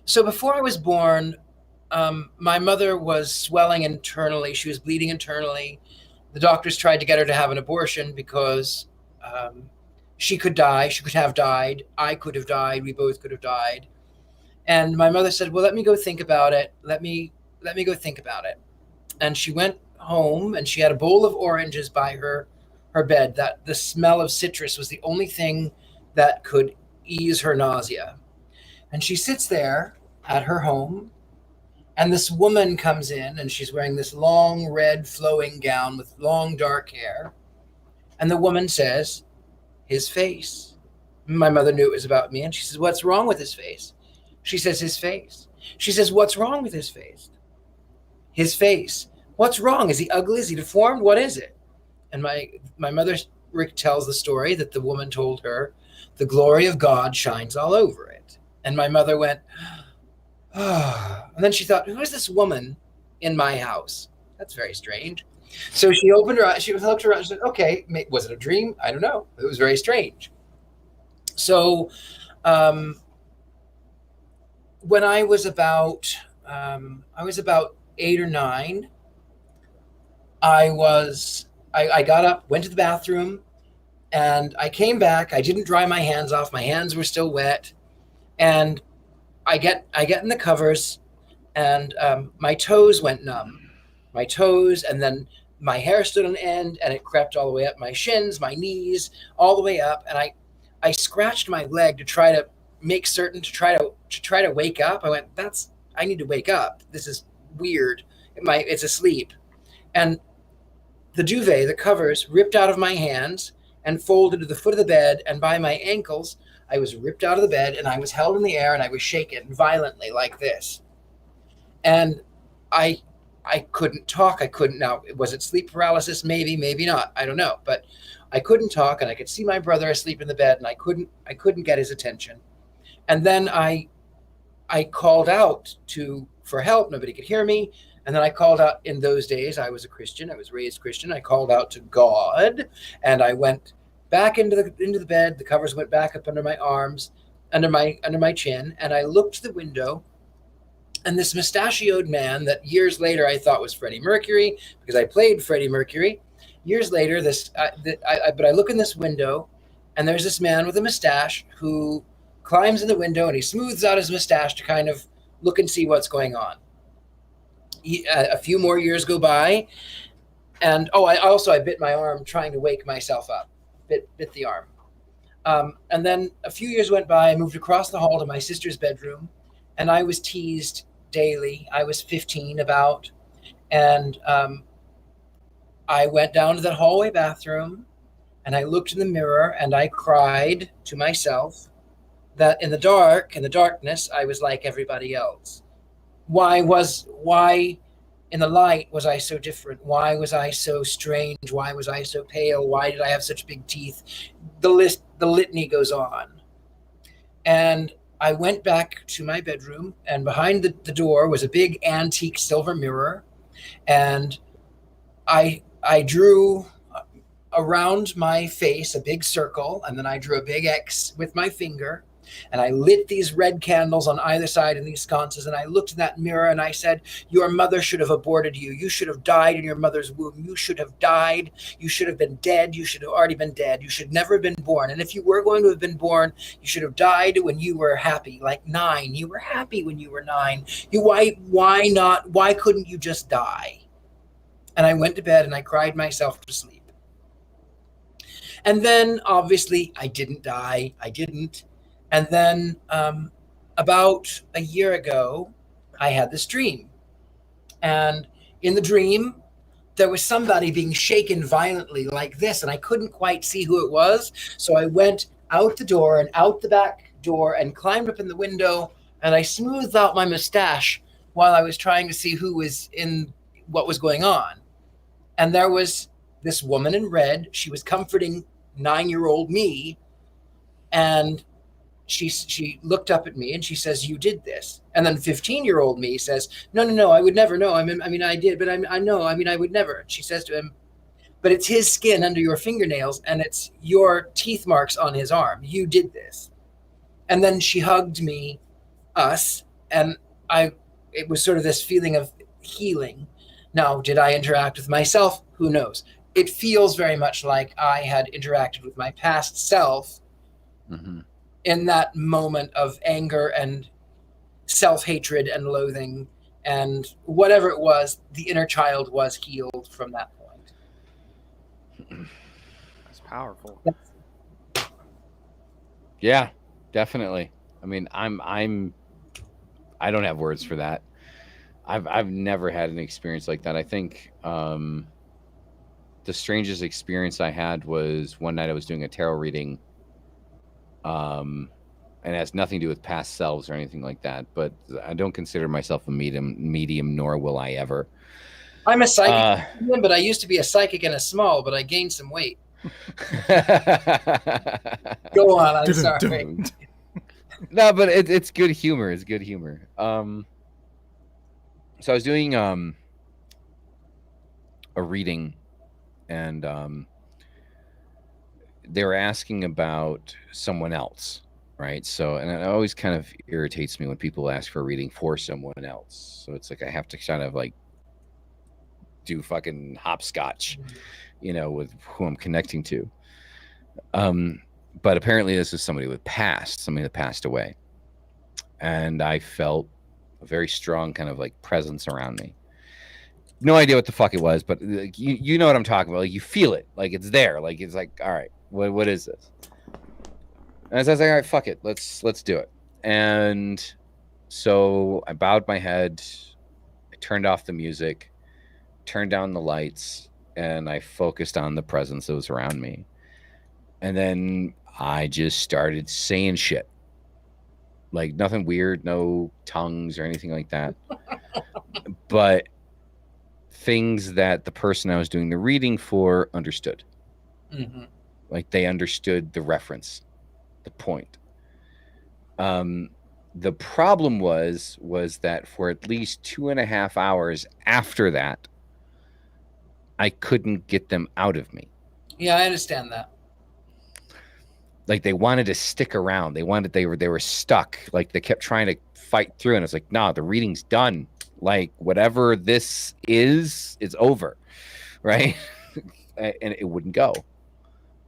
So before I was born, my mother was swelling internally. She was bleeding internally. The doctors tried to get her to have an abortion because she could die. She could have died. I could have died. We both could have died. And my mother said, "Well, let me go think about it. Let me go think about it." And she went home, and she had a bowl of oranges by her bed. That the smell of citrus was the only thing that could ease her nausea. And she sits there at her home, and this woman comes in, and she's wearing this long red flowing gown with long dark hair. And the woman says, "His face." My mother knew it was about me, and she says, "What's wrong with his face?" She says, "His face." She says, "What's wrong with his face?" "His face. What's wrong? Is he ugly? Is he deformed? What is it?" And my mother tells the story that the woman told her, "The glory of God shines all over it." And my mother went, "Oh." And then she thought, "Who is this woman in my house? That's very strange." So she opened her eyes. She looked around. She said, "Okay, was it a dream? I don't know. It was very strange." So when I was about 8 or 9, I got up, went to the bathroom, and I came back. I didn't dry my hands off. My hands were still wet. And I get in the covers, and my toes went numb. My toes, and then my hair stood on end, and it crept all the way up my shins, my knees, all the way up. And I scratched my leg to try to make certain to try to wake up. I went, I need to wake up. This is weird. It's asleep. And the duvet, the covers, ripped out of my hands and folded to the foot of the bed, and by my ankles, I was ripped out of the bed, and I was held in the air, and I was shaken violently like this. And I couldn't talk. I couldn't. Now, was it sleep paralysis? Maybe, maybe not. I don't know. But I couldn't talk, and I could see my brother asleep in the bed, and I couldn't get his attention. And then I called out for help. Nobody could hear me. And then I called out. In those days, I was a Christian. I was raised Christian. I called out to God, and I went back into the bed. The covers went back up under my arms, under my chin, and I looked to the window. And this mustachioed man that years later I thought was Freddie Mercury, because I played Freddie Mercury. Years later, but I look in this window, and there's this man with a mustache who climbs in the window, and he smooths out his mustache to kind of look and see what's going on. A few more years go by, and I bit my arm trying to wake myself up. Bit the arm. And then a few years went by. I moved across the hall to my sister's bedroom, and I was teased daily. I was 15 about, and I went down to that hallway bathroom, and I looked in the mirror, and I cried to myself that in the darkness, I was like everybody else. Why in the light was I so different? Why was I so strange? Why was I so pale? Why did I have such big teeth? The litany goes on. And I went back to my bedroom, and behind the door was a big antique silver mirror, and I drew around my face a big circle, and then I drew a big X with my finger, and I lit these red candles on either side in these sconces, and I looked in that mirror and I said, your mother should have aborted you. You should have died in your mother's womb. You should have died. You should have been dead. You should have already been dead. You should never have been born. And if you were going to have been born, you should have died when you were happy, like 9. You were happy when you were 9. Why not? Why couldn't you just die? And I went to bed and I cried myself to sleep. And then obviously I didn't die. I didn't. And then about a year ago, I had this dream. And in the dream, there was somebody being shaken violently like this, and I couldn't quite see who it was. So I went out the door and out the back door and climbed up in the window, and I smoothed out my mustache while I was trying to see who was in what was going on. And there was this woman in red. She was comforting 9-year-old me, and she looked up at me and she says, you did this. And then 15-year-old me says, no, I would never. No, I mean, I did, but I know, I mean, I would never. She says to him, but it's his skin under your fingernails and it's your teeth marks on his arm. You did this. And then she hugged me, us, and it was sort of this feeling of healing. Now, did I interact with myself? Who knows? It feels very much like I had interacted with my past self. Mm-hmm. In that moment of anger and self-hatred and loathing and whatever it was, the inner child was healed from that point. That's powerful. Yeah, definitely. I mean, I don't have words for that. I've never had an experience like that. I think the strangest experience I had was one night I was doing a tarot reading. And it has nothing to do with past selves or anything like that, but I don't consider myself a medium, nor will I ever. I'm a psychic, but I used to be a psychic and a small, but I gained some weight. Go on, I'm sorry. No, but it's good humor. It's good humor. So I was doing a reading, and they were asking about someone else, right? So, and it always kind of irritates me when people ask for a reading for someone else. So it's like I have to kind of like do fucking hopscotch, with who I'm connecting to. But apparently this is somebody that passed away. And I felt a very strong kind of like presence around me. No idea what the fuck it was, but you know what I'm talking about. Like you feel it, like it's there. Like it's like, all right, what is this? And I was like, all right, fuck it, let's do it. And so I bowed my head, I turned off the music, turned down the lights, and I focused on the presence that was around me. And then I just started saying shit. Like nothing weird, no tongues or anything like that. But things that the person I was doing the reading for understood. Mm-hmm. Like they understood the reference, the point. The problem was that for at least 2.5 hours after that, I couldn't get them out of me. Yeah, I understand that. Like they wanted to stick around. They were stuck. Like they kept trying to fight through, and it's like, nah, the reading's done. Like whatever this is, it's over, right? And it wouldn't go.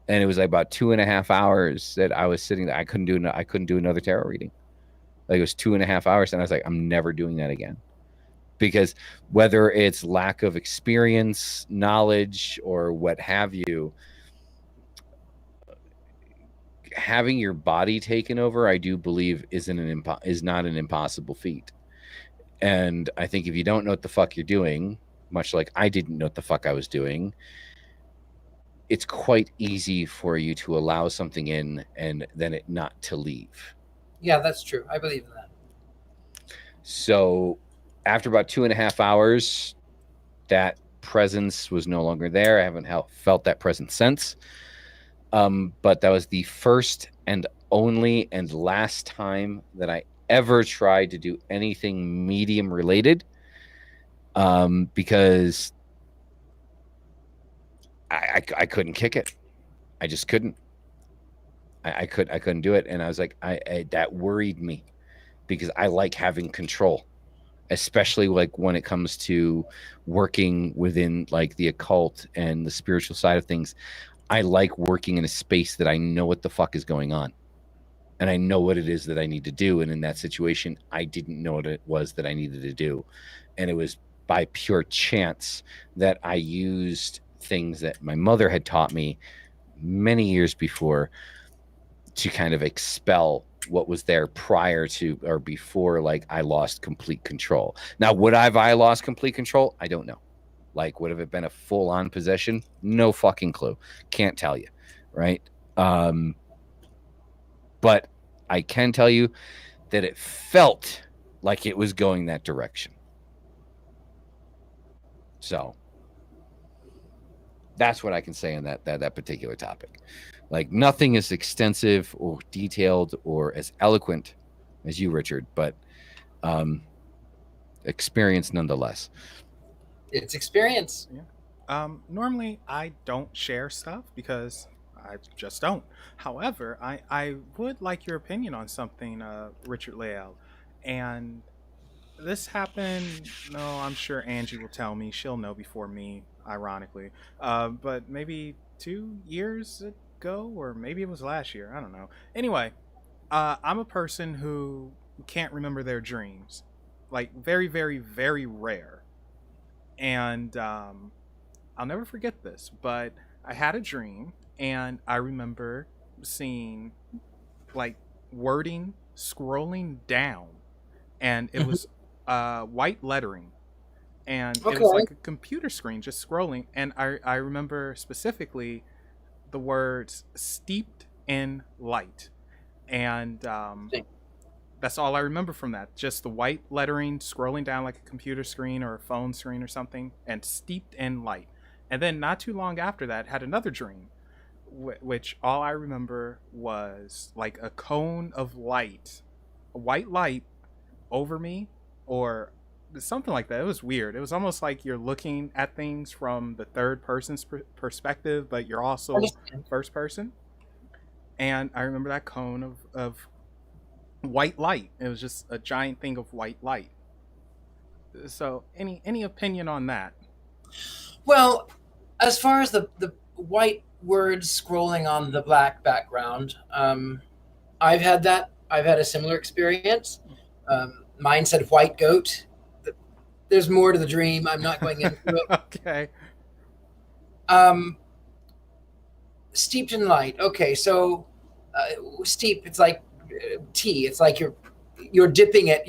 And it was like about 2.5 hours that I was sitting there. I couldn't do another tarot reading. Like it was 2.5 hours, and I was like, I'm never doing that again. Because whether it's lack of experience, knowledge, or what have you, having your body taken over, I do believe is not an impossible feat. And I think if you don't know what the fuck you're doing, much like I didn't know what the fuck I was doing, it's quite easy for you to allow something in and then it not to leave. Yeah, that's true. I believe in that. So after about 2.5 hours, that presence was no longer there. I haven't felt that presence since. But that was the first and only and last time that I ever tried to do anything medium related, because I couldn't kick it. I just couldn't. I couldn't do it, and I was like, that worried me, because I like having control, especially like when it comes to working within like the occult and the spiritual side of things. I like working in a space that I know what the fuck is going on, and I know what it is that I need to do. And in that situation, I didn't know what it was that I needed to do, and it was by pure chance that I used things that my mother had taught me many years before to kind of expel what was there prior to or before, like, I lost complete control. Now, would I lost complete control? I don't know. Like, would have it been a full-on possession? No fucking clue. Can't tell you, right? But I can tell you that it felt like it was going that direction. So that's what I can say on that particular topic. Like, nothing is extensive or detailed or as eloquent as you, Richard, but experience nonetheless. It's experience. Yeah. Normally I don't share stuff because I just don't. However, I would like your opinion on something, Richard-Lael. And this happened, no, I'm sure Angie will tell me. She'll know before me, ironically. But maybe 2 years ago, or maybe it was last year. I don't know. Anyway, I'm a person who can't remember their dreams. Like, very, very, very rare. And I'll never forget this, but I had a dream, and I remember seeing, like, wording scrolling down, and it was white lettering, and it was like a computer screen just scrolling, and I remember specifically the words steeped in light, and that's all I remember from that. Just the white lettering scrolling down like a computer screen or a phone screen or something, and steeped in light. And then not too long after that, had another dream, which all I remember was like a cone of light, a white light over me, or something like that. It was weird. It was almost like you're looking at things from the third person's perspective, but you're also first person. And I remember that cone of white light. It was just a giant thing of white light. So any opinion on that? Well, as far as the white words scrolling on the black background, I've had that. I've had a similar experience. Mine said white goat. There's more to the dream. I'm not going into it. Okay. Steeped in light. Okay, so steep. It's like tea. It's like you're dipping it.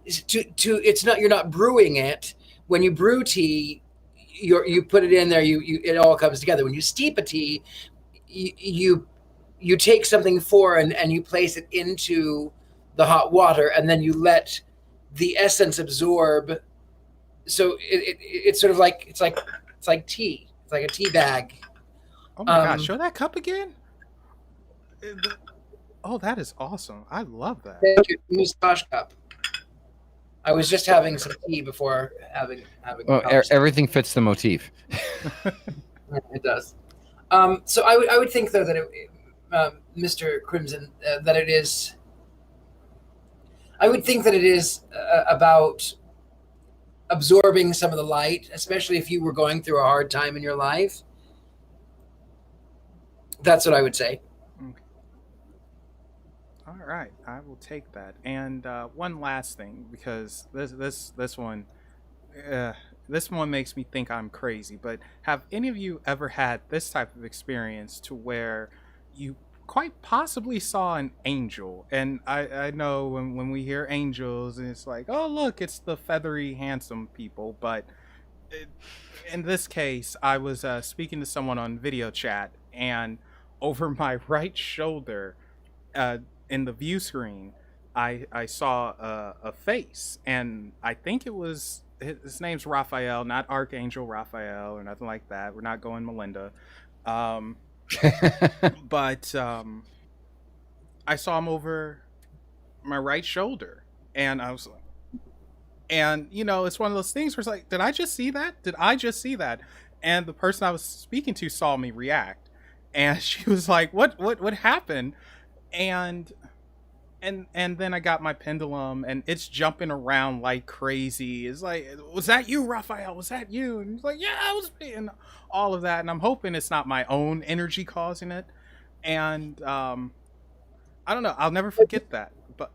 It's not. You're not brewing it. When you brew tea, you put it in there. It all comes together. When you steep a tea, you take something foreign and you place it into the hot water, and then you let the essence absorb. So it's sort of like it's like tea. It's like a tea bag. Oh my gosh! Show that cup again. Oh, that is awesome! I love that. Thank you. Moustache cup. I was just having some tea before having. Well, everything fits the motif. It does. So I would think though that Mr. Crimson, that it is. I would think that it is about absorbing some of the light, especially if you were going through a hard time in your life. That's what I would say. Okay. All right, I will take that. And one last thing, because this one makes me think I'm crazy. But have any of you ever had this type of experience to where you quite possibly saw an angel? And I know when we hear angels, it's like, oh look, it's the feathery, handsome people. But in this case, I was speaking to someone on video chat, and over my right shoulder, in the view screen, I saw a face, and I think it was his name's Raphael, not Archangel Raphael or nothing like that. We're not going Melinda. But I saw him over my right shoulder, and I was like, and it's one of those things where it's like, did I just see that? Did I just see that? And the person I was speaking to saw me react, and she was like, what happened? And then I got my pendulum, and it's jumping around like crazy. It's like, was that you, Raphael? Was that you? And he's like, yeah, it was me, and all of that. And I'm hoping it's not my own energy causing it. And I don't know. I'll never forget that. But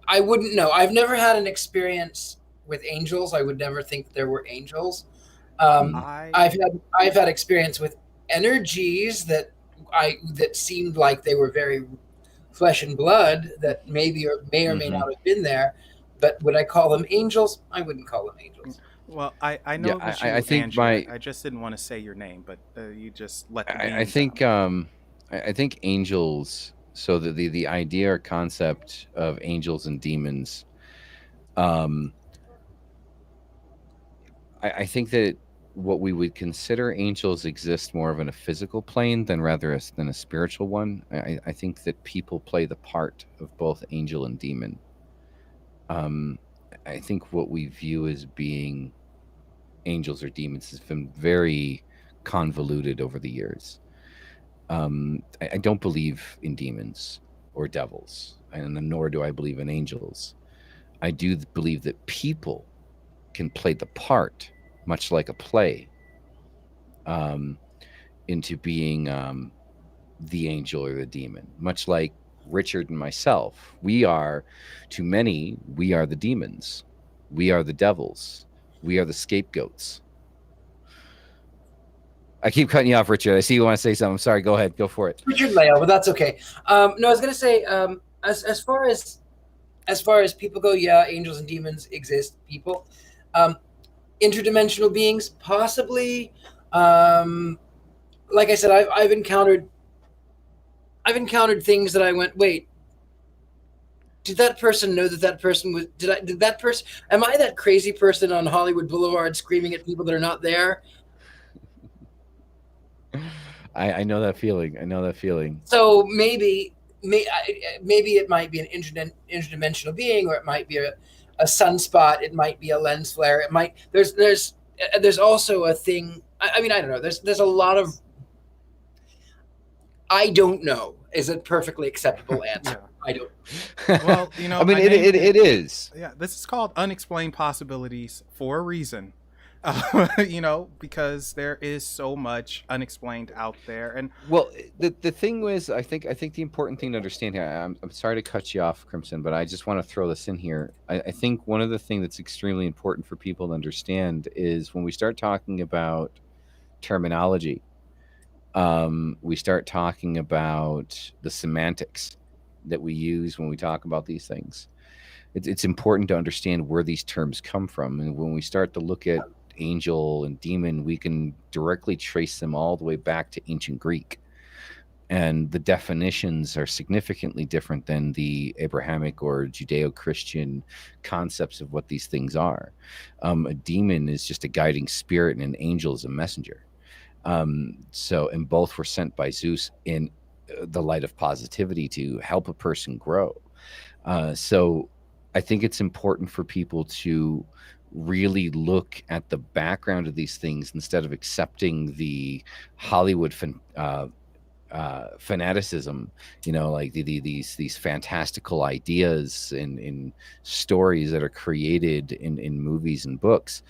I wouldn't know. I've never had an experience with angels. I would never think there were angels. I've had experience with energies that seemed like they were very flesh and blood, that may or may not have been there. But would I call them angels? I wouldn't call them angels. Well, I know. Yeah, it was you, I think Angela. I just didn't want to say your name, but you just let the I think I think angels. So the idea or concept of angels and demons, I think that what we would consider angels exist more of in a physical plane than a spiritual one. I think that people play the part of both angel and demon. I think what we view as being angels or demons has been very convoluted over the years. I don't believe in demons or devils, and nor do I believe in angels. I do believe that people can play the part, much like a play, into being the angel or the demon, much like Richard and myself. To many, we are the demons. We are the devils. We are the scapegoats. I keep cutting you off, Richard. I see you want to say something. I'm sorry. Go ahead. Go for it. Richard-Lael, but that's okay. No, I was going to say, as far as people go, yeah, angels and demons exist. People, interdimensional beings, possibly. Like I said, I've encountered things that I went, wait, did that person know that person was? Did that person? Am I that crazy person on Hollywood Boulevard screaming at people that are not there? I know that feeling. So maybe it might be an interdimensional being, or it might be a sunspot. It might be a lens flare. It might there's also a thing. I mean, I don't know. There's a lot of I don't know is a perfectly acceptable answer. Yeah. I don't. Well, I mean, it is. Yeah, this is called Unexplained Possibilities for a reason. Because there is so much unexplained out there. And well, the thing was, I think the important thing to understand here, I'm sorry to cut you off, Crimson, but I just want to throw this in here. I think one of the things that's extremely important for people to understand is when we start talking about terminology, we start talking about the semantics that we use when we talk about these things. It's important to understand where these terms come from. And when we start to look at angel and demon, we can directly trace them all the way back to ancient Greek, and the definitions are significantly different than the Abrahamic or Judeo-Christian concepts of what these things are. A demon is just a guiding spirit, and an angel is a messenger. And both were sent by Zeus in the light of positivity to help a person grow. So I think it's important for people to really look at the background of these things instead of accepting the Hollywood fanaticism, like these fantastical ideas in stories that are created in movies and books,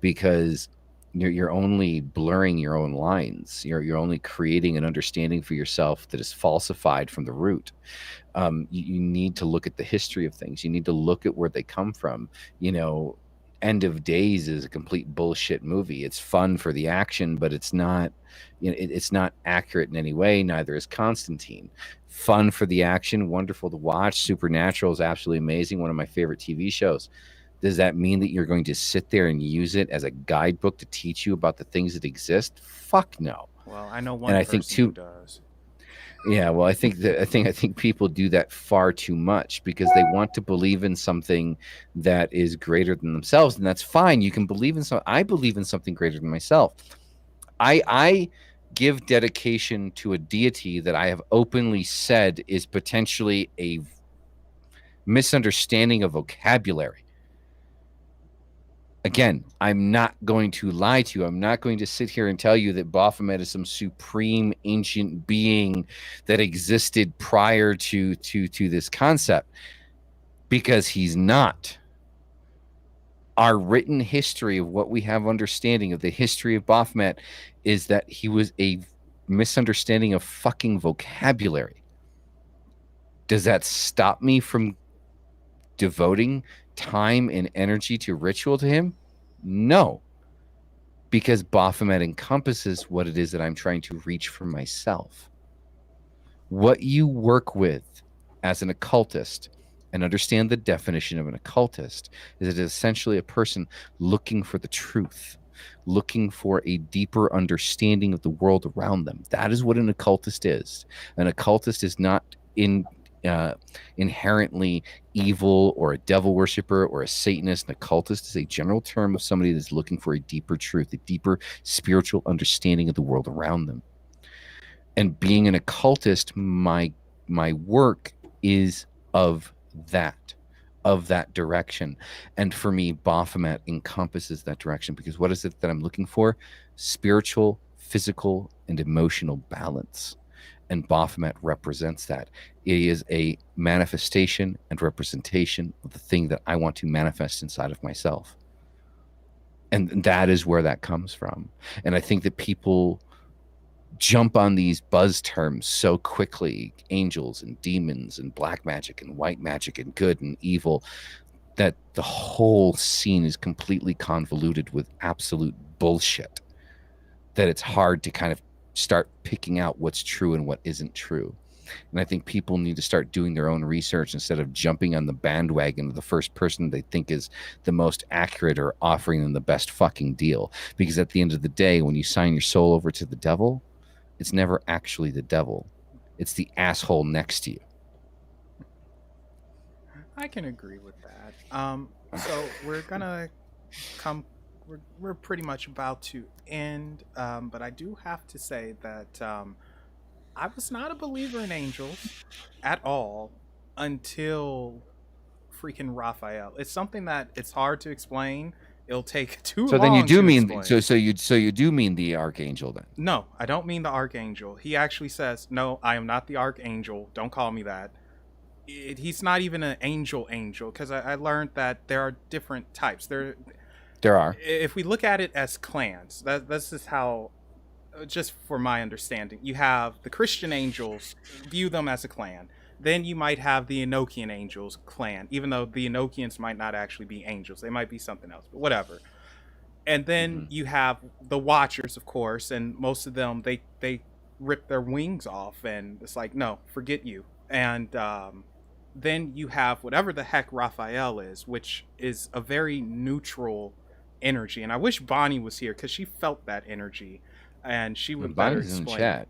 because you're only blurring your own lines. You're only creating an understanding for yourself that is falsified from the root. You need to look at the history of things. You need to look at where they come from. End of Days is a complete bullshit movie. It's fun for the action, but it's not, it's not accurate in any way. Neither is Constantine. Fun for the action, wonderful to watch. Supernatural is absolutely amazing. One of my favorite TV shows. Does that mean that you're going to sit there and use it as a guidebook to teach you about the things that exist? Fuck no. Well, I know one person who does. Yeah, well, I think people do that far too much because they want to believe in something that is greater than themselves, and that's fine. You can believe in something. I believe in something greater than myself. I give dedication to a deity that I have openly said is potentially a misunderstanding of vocabulary. Again, I'm not going to lie to you. I'm not going to sit here and tell you that Baphomet is some supreme ancient being that existed prior to this concept, because he's not. Our written history of what we have understanding of the history of Baphomet is that he was a misunderstanding of fucking vocabulary. Does that stop me from devoting time and energy to ritual to him? No, because Baphomet encompasses what it is that I'm trying to reach for myself. What you work with as an occultist, and understand the definition of an occultist, is it is essentially a person looking for the truth, looking for a deeper understanding of the world around them. That is what an occultist is. An occultist is not inherently evil or a devil worshiper or a Satanist. An occultist is a general term of somebody that's looking for a deeper truth, a deeper spiritual understanding of the world around them. And being an occultist, my work is of that direction. And for me, Baphomet encompasses that direction, because what is it that I'm looking for? Spiritual, physical, and emotional balance. And Baphomet represents that. It is a manifestation and representation of the thing that I want to manifest inside of myself. And that is where that comes from. And I think that people jump on these buzz terms so quickly, angels and demons and black magic and white magic and good and evil, that the whole scene is completely convoluted with absolute bullshit, that it's hard to kind of start picking out what's true and what isn't true. And I think people need to start doing their own research instead of jumping on the bandwagon of the first person they think is the most accurate or offering them the best fucking deal. Because at the end of the day, when you sign your soul over to the devil, it's never actually the devil. It's the asshole next to you. I can agree with that. So we're gonna come. We're pretty much about to end, but I do have to say that I was not a believer in angels at all until freaking Raphael. It's something that it's hard to explain. It'll take too long. So then you do to mean explain. so you do mean the archangel then? No, I don't mean the archangel. He actually says, "No, I am not the archangel. Don't call me that." He's not even an angel, because I learned that there are different types. There are. If we look at it as clans, this is how, just for my understanding, you have the Christian angels, view them as a clan. Then you might have the Enochian angels clan, even though the Enochians might not actually be angels. They might be something else, but whatever. And then you have the Watchers, of course, and most of them, they rip their wings off, and it's like, no, forget you. And then you have whatever the heck Raphael is, which is a very neutral energy. And I wish Bonnie was here, because she felt that energy, and she would better explain. In chat.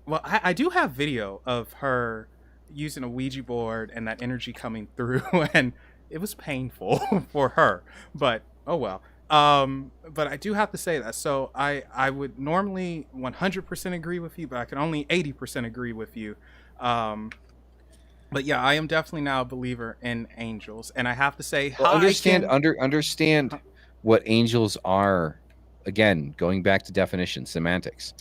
Well, I do have video of her using a Ouija board and that energy coming through, and it was painful for her, but oh well. But I do have to say that. So I would normally 100% agree with you, but I can only 80% agree with you. But yeah, I am definitely now a believer in angels, and I have to say, understand what angels are. Again, going back to definition, semantics.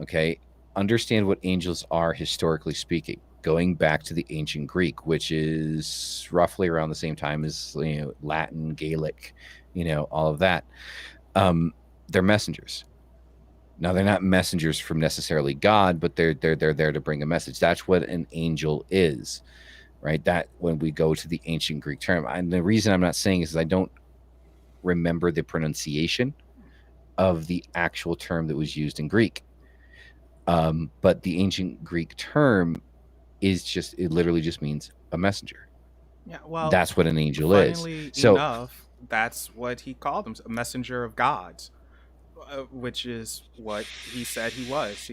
Okay, understand what angels are historically speaking. Going back to the ancient Greek, which is roughly around the same time as Latin, Gaelic, all of that. They're messengers. Now, they're not messengers from necessarily God, but they're there to bring a message. That's what an angel is, right? That when we go to the ancient Greek term, and the reason I'm not saying is I don't remember the pronunciation of the actual term that was used in Greek. But the ancient Greek term is it literally just means a messenger. Yeah, well, that's what an angel is. So enough, that's what he called him, a messenger of gods. Which is what he said he was.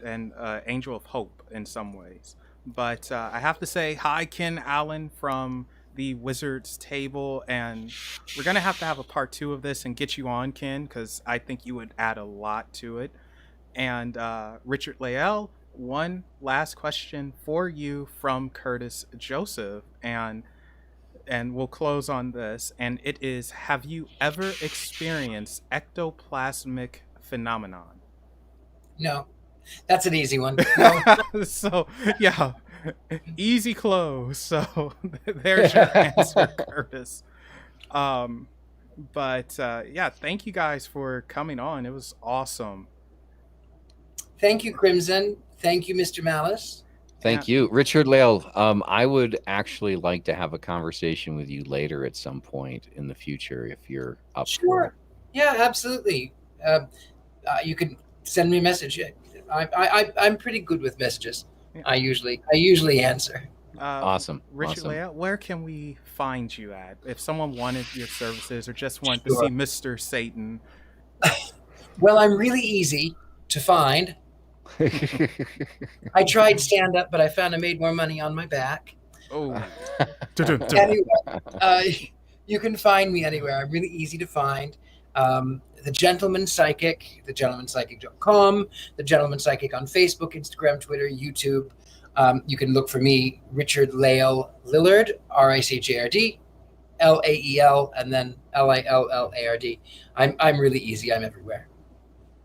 An angel of hope in some ways. But I have to say, hi, Ken Allen from the Wizard's Table, and we're gonna have to have a part 2 of this and get you on, Ken, because I think you would add a lot to it. And Richard-Lael, one last question for you from Curtis Joseph, and we'll close on this. And it is: have you ever experienced ectoplasmic phenomenon? No, that's an easy one. No. So yeah, easy close. So there's your answer, Curtis. But yeah, thank you guys for coming on. It was awesome. Thank you, Crimson. Thank you, Mr. Malice. Thank you, Richard-Lael. I would actually like to have a conversation with you later at some point in the future if you're up for it. Yeah, absolutely. You can send me a message. I'm pretty good with messages. Yeah. I usually answer. Awesome. Richard-Lael, where can we find you at if someone wanted your services or just wanted to see Mr. Satan? Well, I'm really easy to find. I tried stand up, but I found I made more money on my back. Oh. Anyway, you can find me anywhere. I'm really easy to find. The Gentleman Psychic, thegentlemanpsychic.com, the Gentleman Psychic on Facebook, Instagram, Twitter, YouTube. You can look for me, Richard-Lael Lillard, Richard, Lael, and then Lillard. I'm really easy. I'm everywhere.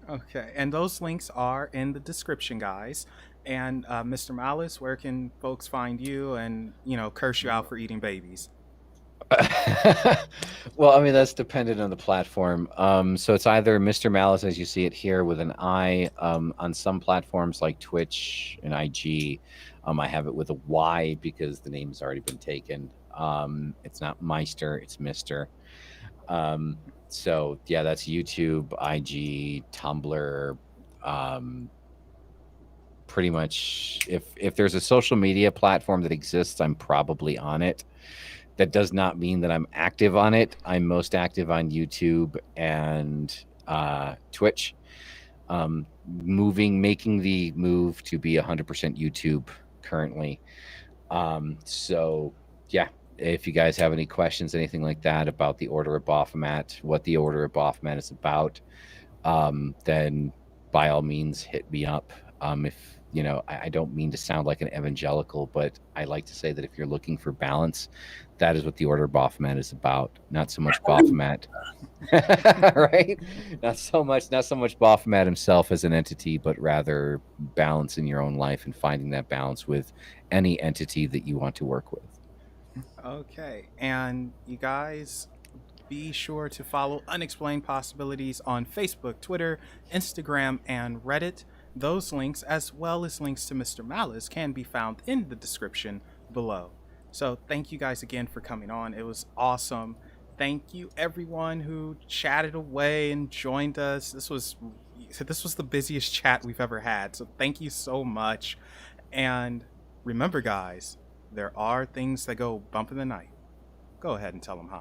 Okay, and those links are in the description, guys. And Mr. Malice, where can folks find you and, curse you out for eating babies? Well, I mean, that's dependent on the platform. So it's either Mr. Malice, as you see it here, with an I. On some platforms like Twitch and IG, I have it with a Y because the name's already been taken. It's not Meister, it's Mr. So yeah, that's YouTube, IG, Tumblr. Pretty much, if there's a social media platform that exists, I'm probably on it. That does not mean that I'm active on it. I'm most active on YouTube and Twitch. Making the move to be 100% YouTube currently. So yeah, if you guys have any questions, anything like that about the Order of Baphomet, what the Order of Baphomet is about, then by all means hit me up. If I don't mean to sound like an evangelical, but I like to say that if you're looking for balance, that is what the Order of Baphomet is about. Not so much Baphomet, right? Not so much Baphomet himself as an entity, but rather balance in your own life and finding that balance with any entity that you want to work with. Okay, and you guys, be sure to follow Unexplained Possibilities on Facebook, Twitter, Instagram, and Reddit. Those links, as well as links to Mr. Malice, can be found in the description below. So thank you guys again for coming on. It was awesome. Thank you everyone who chatted away and joined us. This was the busiest chat we've ever had. So thank you so much. And remember, guys, there are things that go bump in the night. Go ahead and tell them hi.